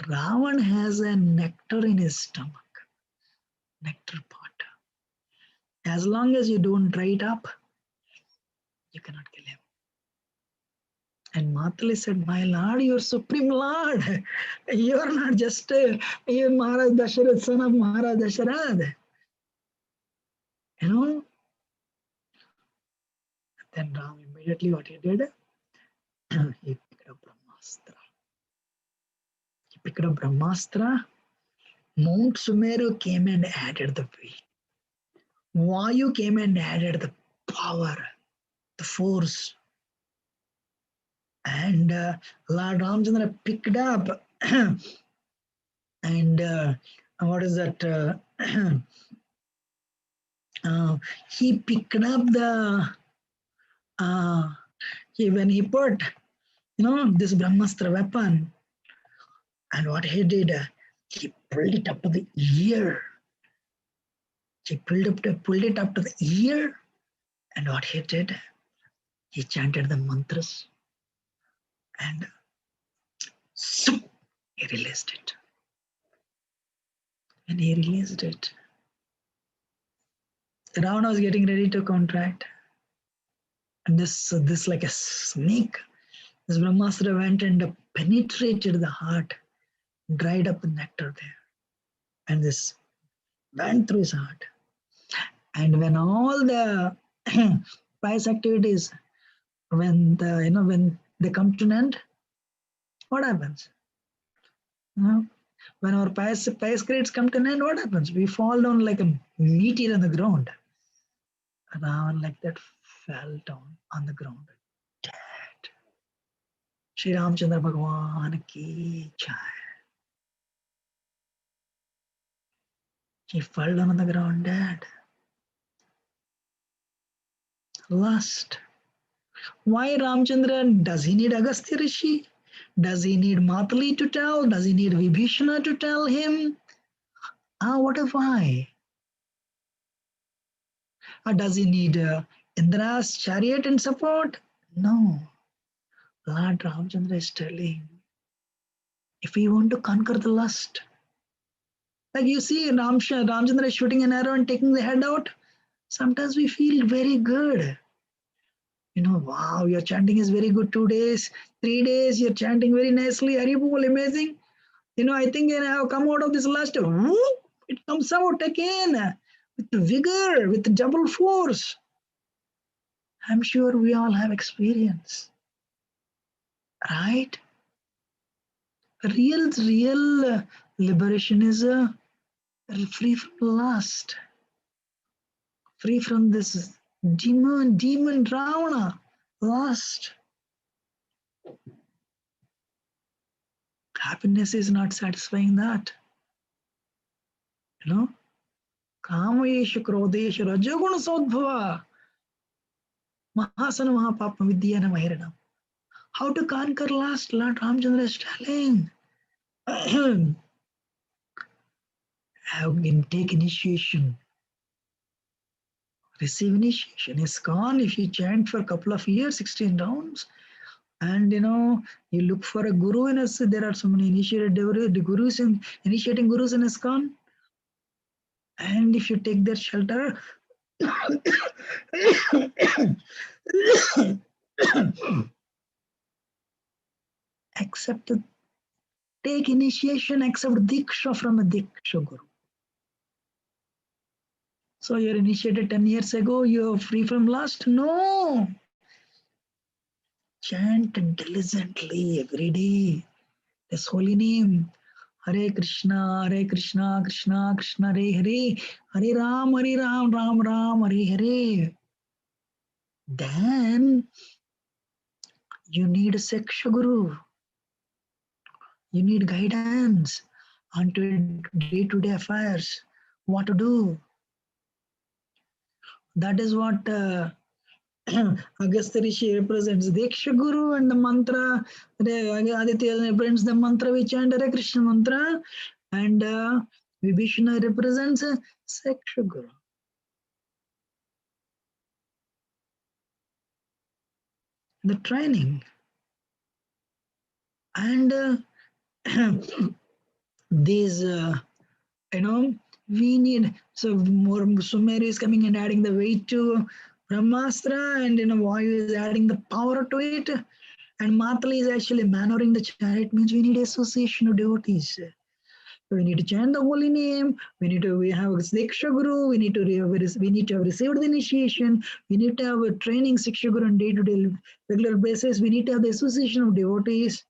Ravan has a nectar in his stomach, nectar pot. As long as you don't dry it up, you cannot kill him. And Matali said, my lord, you're supreme lord. You're not just you're Maharaj Dasharatha, son of Maharaj Dasharatha. Then Ram immediately what he did? He picked up Brahmastra. Mount Sumeru came and added the weight. Vayu came and added the power, the force. And Lord Ramchandra picked up and what is that? He picked up the when he put this Brahmastra weapon, and what he did, he pulled it up to the ear. He pulled it up to the ear, and what he did, he chanted the mantras, and he released it. And he released it. Ravana was getting ready to contract, and this like a snake, this Brahmastra went and penetrated the heart, dried up the nectar there, and this went through his heart. And when all the pious activities, when they come to an end, what happens? When our pious grades come to an end, what happens? We fall down like a meteor on the ground. Ravan like that fell down on the ground, dead. Shri Ramchandra Bhagwan ki jai. He fell down on the ground dead. Lust. Why Ramchandra? Does he need Agastya Rishi? Does he need Matali to tell? Does he need Vibhishana to tell him? What if I? Or does he need Indra's chariot and support? No. Lord Ramchandra is telling, if we want to conquer the lust, like you see Ramchandra is shooting an arrow and taking the head out, sometimes we feel very good. Wow, your chanting is very good. 2 days, 3 days, you're chanting very nicely. Haribol, amazing. I think I have come out of this lust. Whoop, it comes out again with vigor, with double force. I'm sure we all have experience, right? Real liberation is free from lust, free from this demon Ravana, lust. Happiness is not satisfying that. Kamayesha Krodesha Rajoguna Sodbhava Mahasana Mahapapa Vidyana Mahirana. How to conquer lust? Lord Ramchandra is telling. Take initiation. Receive initiation. ISKCON, if you chant for a couple of years, 16 rounds, and you look for a guru in us, there are so many initiated gurus and initiating gurus in ISKCON. And if you take their shelter, take initiation, accept Diksha from a Diksha Guru. So you're initiated 10 years ago, you're free from lust? No. Chant diligently every day this holy name. Hare Krishna, Krishna Krishna, Hare, Hare Ram, Ram Ram, Hare Hare. Then you need a Seksha Guru. You need guidance onto day-to-day affairs. What to do? That is what Agastya Rishi represents Diksha Guru, and the mantra, Aditya represents the mantra we chant, Hare Krishna mantra, and Vibhishana represents Seksha Guru. The training. And these, we need, so more Sumeri is coming and adding the weight to Brahmastra, and Vayu is adding the power to it, and Matali is actually maneuvering the chariot, means we need association of devotees. We need to chant the holy name. We have a Siksha Guru. We need to have received the initiation. We need to have a training Siksha Guru on day-to-day regular basis. We need to have the association of devotees,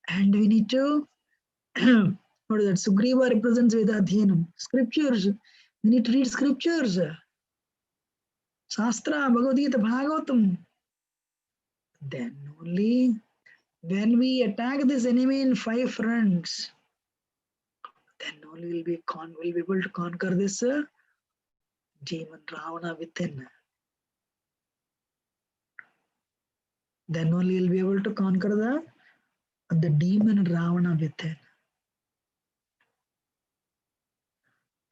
and we need to what is that? Sugriva represents Vedadhyanam. Scriptures. We need to read scriptures. Shastra, Bhagavad Gita, Bhagavatam. Then only when we attack this enemy in 5 fronts, then only we'll be able to conquer this demon Ravana within. Then only we'll be able to conquer the demon Ravana within.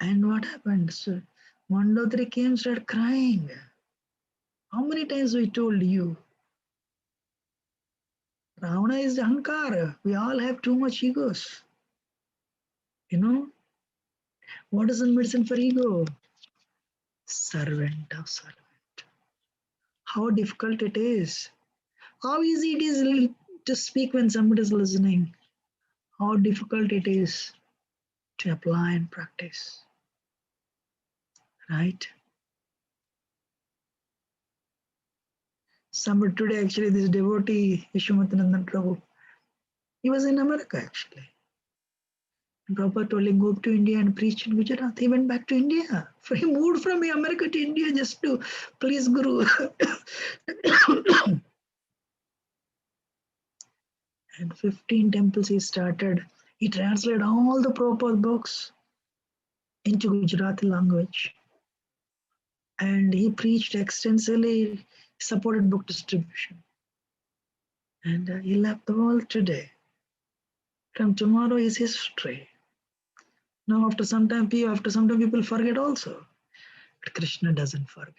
And what happened? So Mandodari came, started crying. How many times we told you? Ravana is Ahankara. We all have too much egos. What is the medicine for ego? Servant of servant. How difficult it is. How easy it is to speak when somebody is listening. How difficult it is to apply and practice. Right? Somebody today, actually, this devotee, Yashomatanandan Prabhu, he was in America actually. Prabhupada told him, go to India and preach in Gujarat. He went back to India. He moved from America to India just to please Guru. And 15 temples he started. He translated all the Prabhupada books into Gujarati language. And he preached extensively, supported book distribution. And he left the world today. From tomorrow is history. Now after some time people forget also. But Krishna doesn't forget.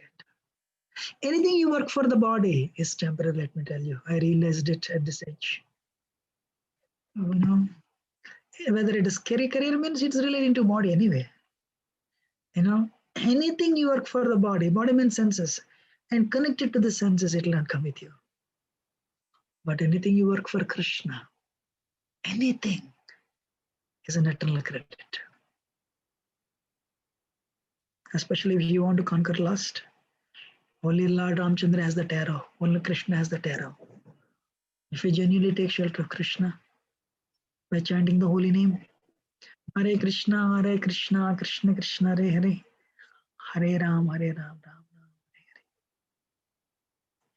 Anything you work for the body is temporary, let me tell you. I realized it at this age. You know, whether it is career means it's relating to body anyway. You know, anything you work for the body means senses, and connected to the senses, it will not come with you. But anything you work for Krishna, anything is an eternal credit. Especially if you want to conquer lust, only Lord Ramchandra has the arrow, only Krishna has the arrow. If you genuinely take shelter of Krishna by chanting the holy name, Hare Krishna, Krishna Krishna, Hare Hare, Hare Ram, Ram Ram, Hare Hare.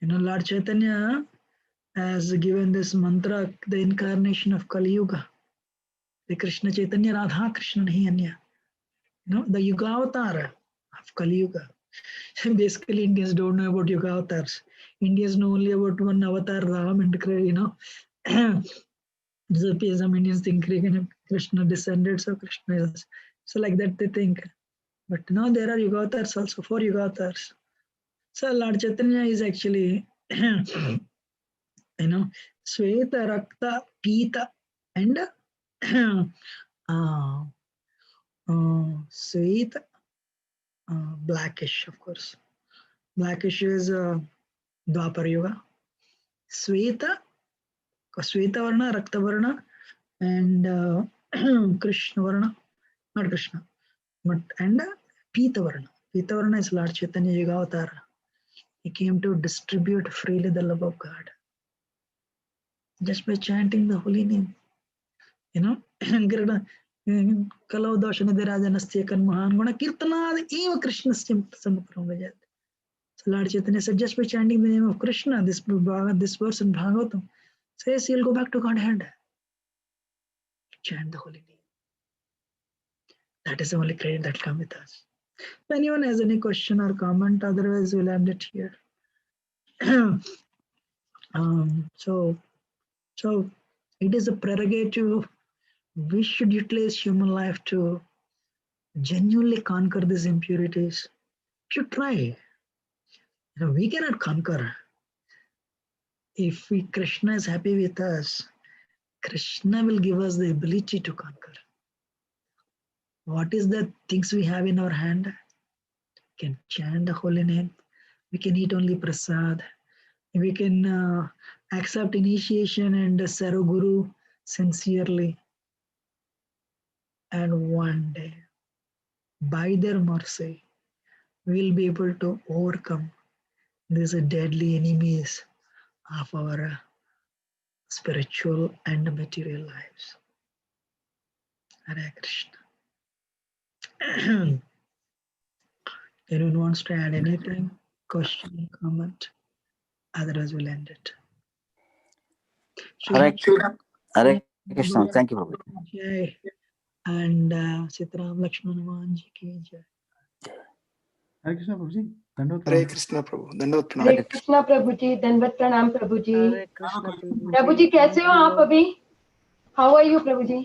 You know, Lord Chaitanya has given this mantra, the incarnation of Kali Yuga. The Krishna Chaitanya Radha Krishna Nahi Anya. You know, the Yuga avatar of Kali Yuga. Basically, Indians don't know about Yuga avatars. Indians know only about one avatar, Ram, and you know, some Indians think Krishna descended, so Krishna is. So like that they think. But no, there are Yuga avatars also, 4 Yuga avatars. So Lord Chaitanya is actually, you know, Sweta, Rakta, Pita, and Sweta, blackish, of course. Blackish is Dwapar Yuga. Sweta, Sweta Varna, Rakta Varna, and Krishna Varna, not Krishna, but and Pita Varna. Pita Varna is Lord Chaitanya Yuga Avatar. He came to distribute freely the love of God. Just by chanting the holy name. You know, Kalau Doshana Raja Nastyakan Mahan Guna Kirtanad Eva Krishna Sangapram. So Lord Chaitanya said, just by chanting the name of Krishna, this verse in Bhagavatam says you'll go back to Godhead. Chant the holy name. That is the only credit that comes with us. If anyone has any question or comment, otherwise we'll end it here. So it is a prerogative. We should utilize human life to genuinely conquer these impurities. We should try. You know, we cannot conquer. If Krishna is happy with us, Krishna will give us the ability to conquer. What is the things we have in our hand? We can chant the holy name. We can eat only prasad. We can accept initiation and serve Guru sincerely. And one day, by their mercy, we will be able to overcome these deadly enemies of our spiritual and material lives. Hare Krishna. Anyone wants to add anything? Question, comment? Otherwise, we'll end it. Hare Krishna. Thank you, Prabhu. Jai. And Sitaram Lakshmana Manji ki jai. Hare Krishna Prabhuji. Hare Krishna Prabhu. Dandavat pranam. Hare Krishna Prabhu जी, दंडवत प्रणाम प्रभु जी। हरे कृष्णा प्रभु जी कैसे हो आप अभी? How are you Prabhu ji?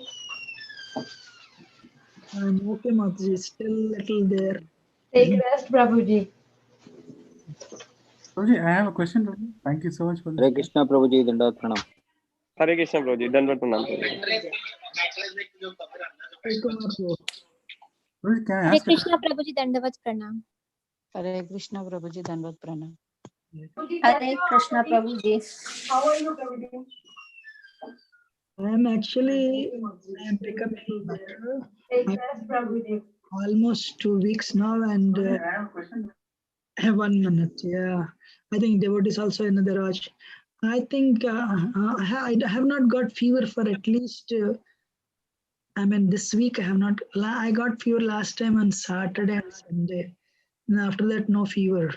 I'm okay, Mataji. Still little there. Take rest Prabhu ji. Prabhuji, I have a question. Prabhuji. Thank you so much for this. Hare Krishna, Prabhuji. Dandavat pranam. Hare Krishna Prabhuji, Dandavat pranam. Prabhuji, can I Hare ask? Krishna Prabhuji Dandavat Pranam. Hare Krishna Prabhuji Dandavat Pranam. Hare Krishna Prabhu ji. How are you Prabhu ji? I'm becoming better. Take rest Prabhu ji. Almost 2 weeks now, and I have a question. 1 minute. Yeah, I think devotees also another watch. I think I have not got fever for at least. I mean, this week I have not. I got fever last time on Saturday and Sunday, and after that no fever.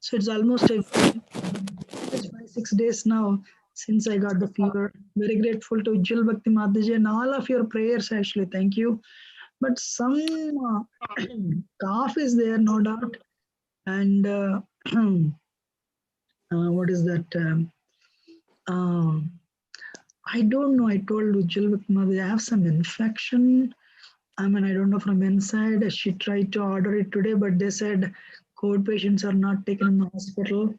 So it's almost 5-6 days now since I got the fever. Very grateful to Ujjwal Bhakti Mataji and all of your prayers. Actually, thank you. But some cough is there, no doubt. And what is that? I don't know. I told Ujjwal with mother, I have some infection. I mean, I don't know from inside. She tried to order it today, but they said COVID patients are not taken in the hospital.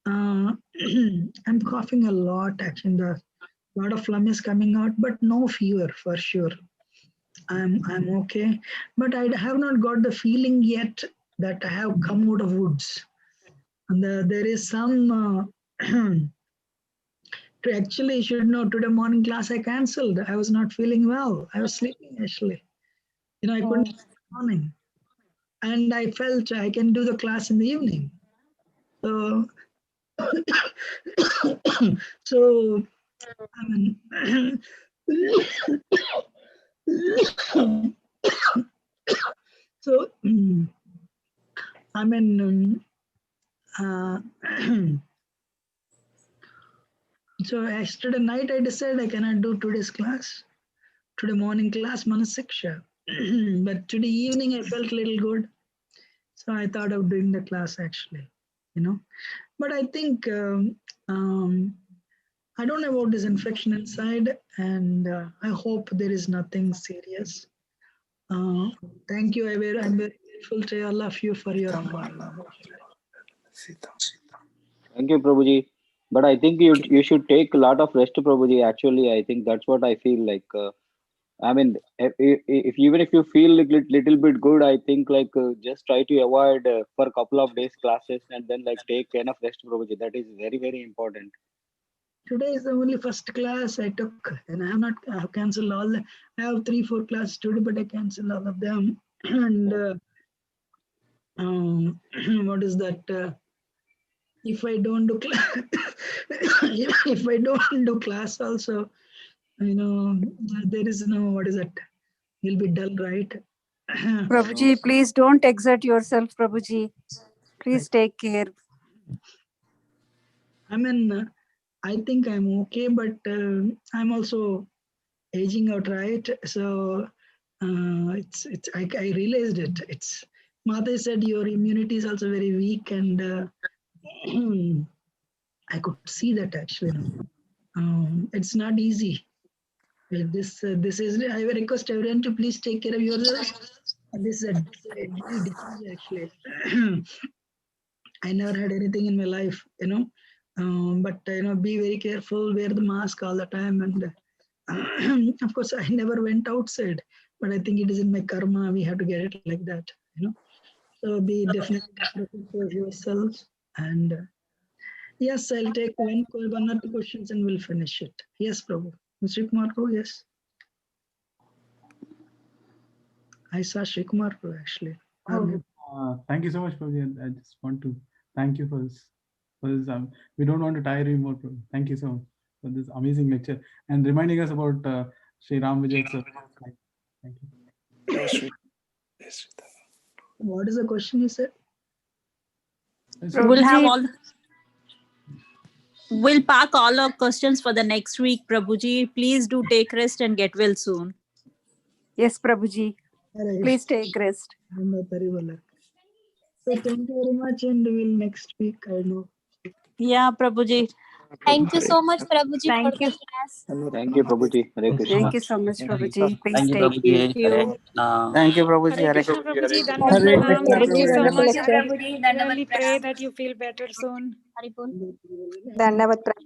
I'm coughing a lot. Actually, a lot of phlegm is coming out, but no fever for sure. I'm okay, but I have not got the feeling yet that I have come out of woods. And there is some. Actually, you should know today morning class I cancelled. I was not feeling well. I was sleeping actually. I couldn't sleep in the morning, and I felt I can do the class in the evening. So, so I mean, so I mean, so yesterday night I decided I cannot do today's class. Today morning class, Manasiksha. But today evening I felt a little good. So I thought of doing the class actually, But I think I don't know about this infection inside, and I hope there is nothing serious. Thank you. I'm very grateful to all of you for your. Thank you, Prabhuji. But I think you should take a lot of rest, Prabhuji. Actually, I think that's what I feel like. I mean, if even if you feel little bit good, I think like just try to avoid for a couple of days classes and then like take enough rest, Prabhuji. That is very, very important. Today is the only first class I took, and I have cancelled all. I have 3-4 classes today, but I cancelled all of them. And what is that? If I don't do class, if I don't do class also, there is no, what is it? You'll be dull, right? Prabhuji, please don't exert yourself, Prabhuji. Please take care. I mean, I think I'm okay, but I'm also aging out, right? So it's I realized it. It's Mata said your immunity is also very weak, and I could see that actually. It's not easy. This is. I will request everyone to please take care of yourself. This is a deadly disease actually. I never had anything in my life, but be very careful. Wear the mask all the time, and of course, I never went outside. But I think it is in my karma. We have to get it like that, So be definitely protective of yourselves. And yes, I'll take one or two questions and we'll finish it. Yes, Prabhu. Mr. Kumar Prabhu, yes. I saw Shikumar Prabhu actually. Thank you so much, Prabhuji. I just want to thank you for this. We don't want to tire you more, Prabhu. Thank you so much for this amazing lecture and reminding us about Sri Ram Vijay. Thank you. What is the question you said? We'll have we'll park all our questions for the next week, Prabhuji. Please do take rest and get well soon. Yes, Prabhuji. Please take rest. So thank you very much, and we'll next week. I know. Yeah, Prabhuji. Thank you so much, Prabhuji, for Thank you. the class. Thank you, Prabhuji. Hare Krishna. Thank you so much, Prabhuji. Please Thank you, take care. Prabhuji. Hare Krishna. Thank you, Prabhuji. Hare Hare Krishna, Prabhuji. Hare Dandavat Pranam. Krishna, Thank you so Wonderful much. lecture. Really pray that you feel better soon. Haribol. Dandavat Pranam.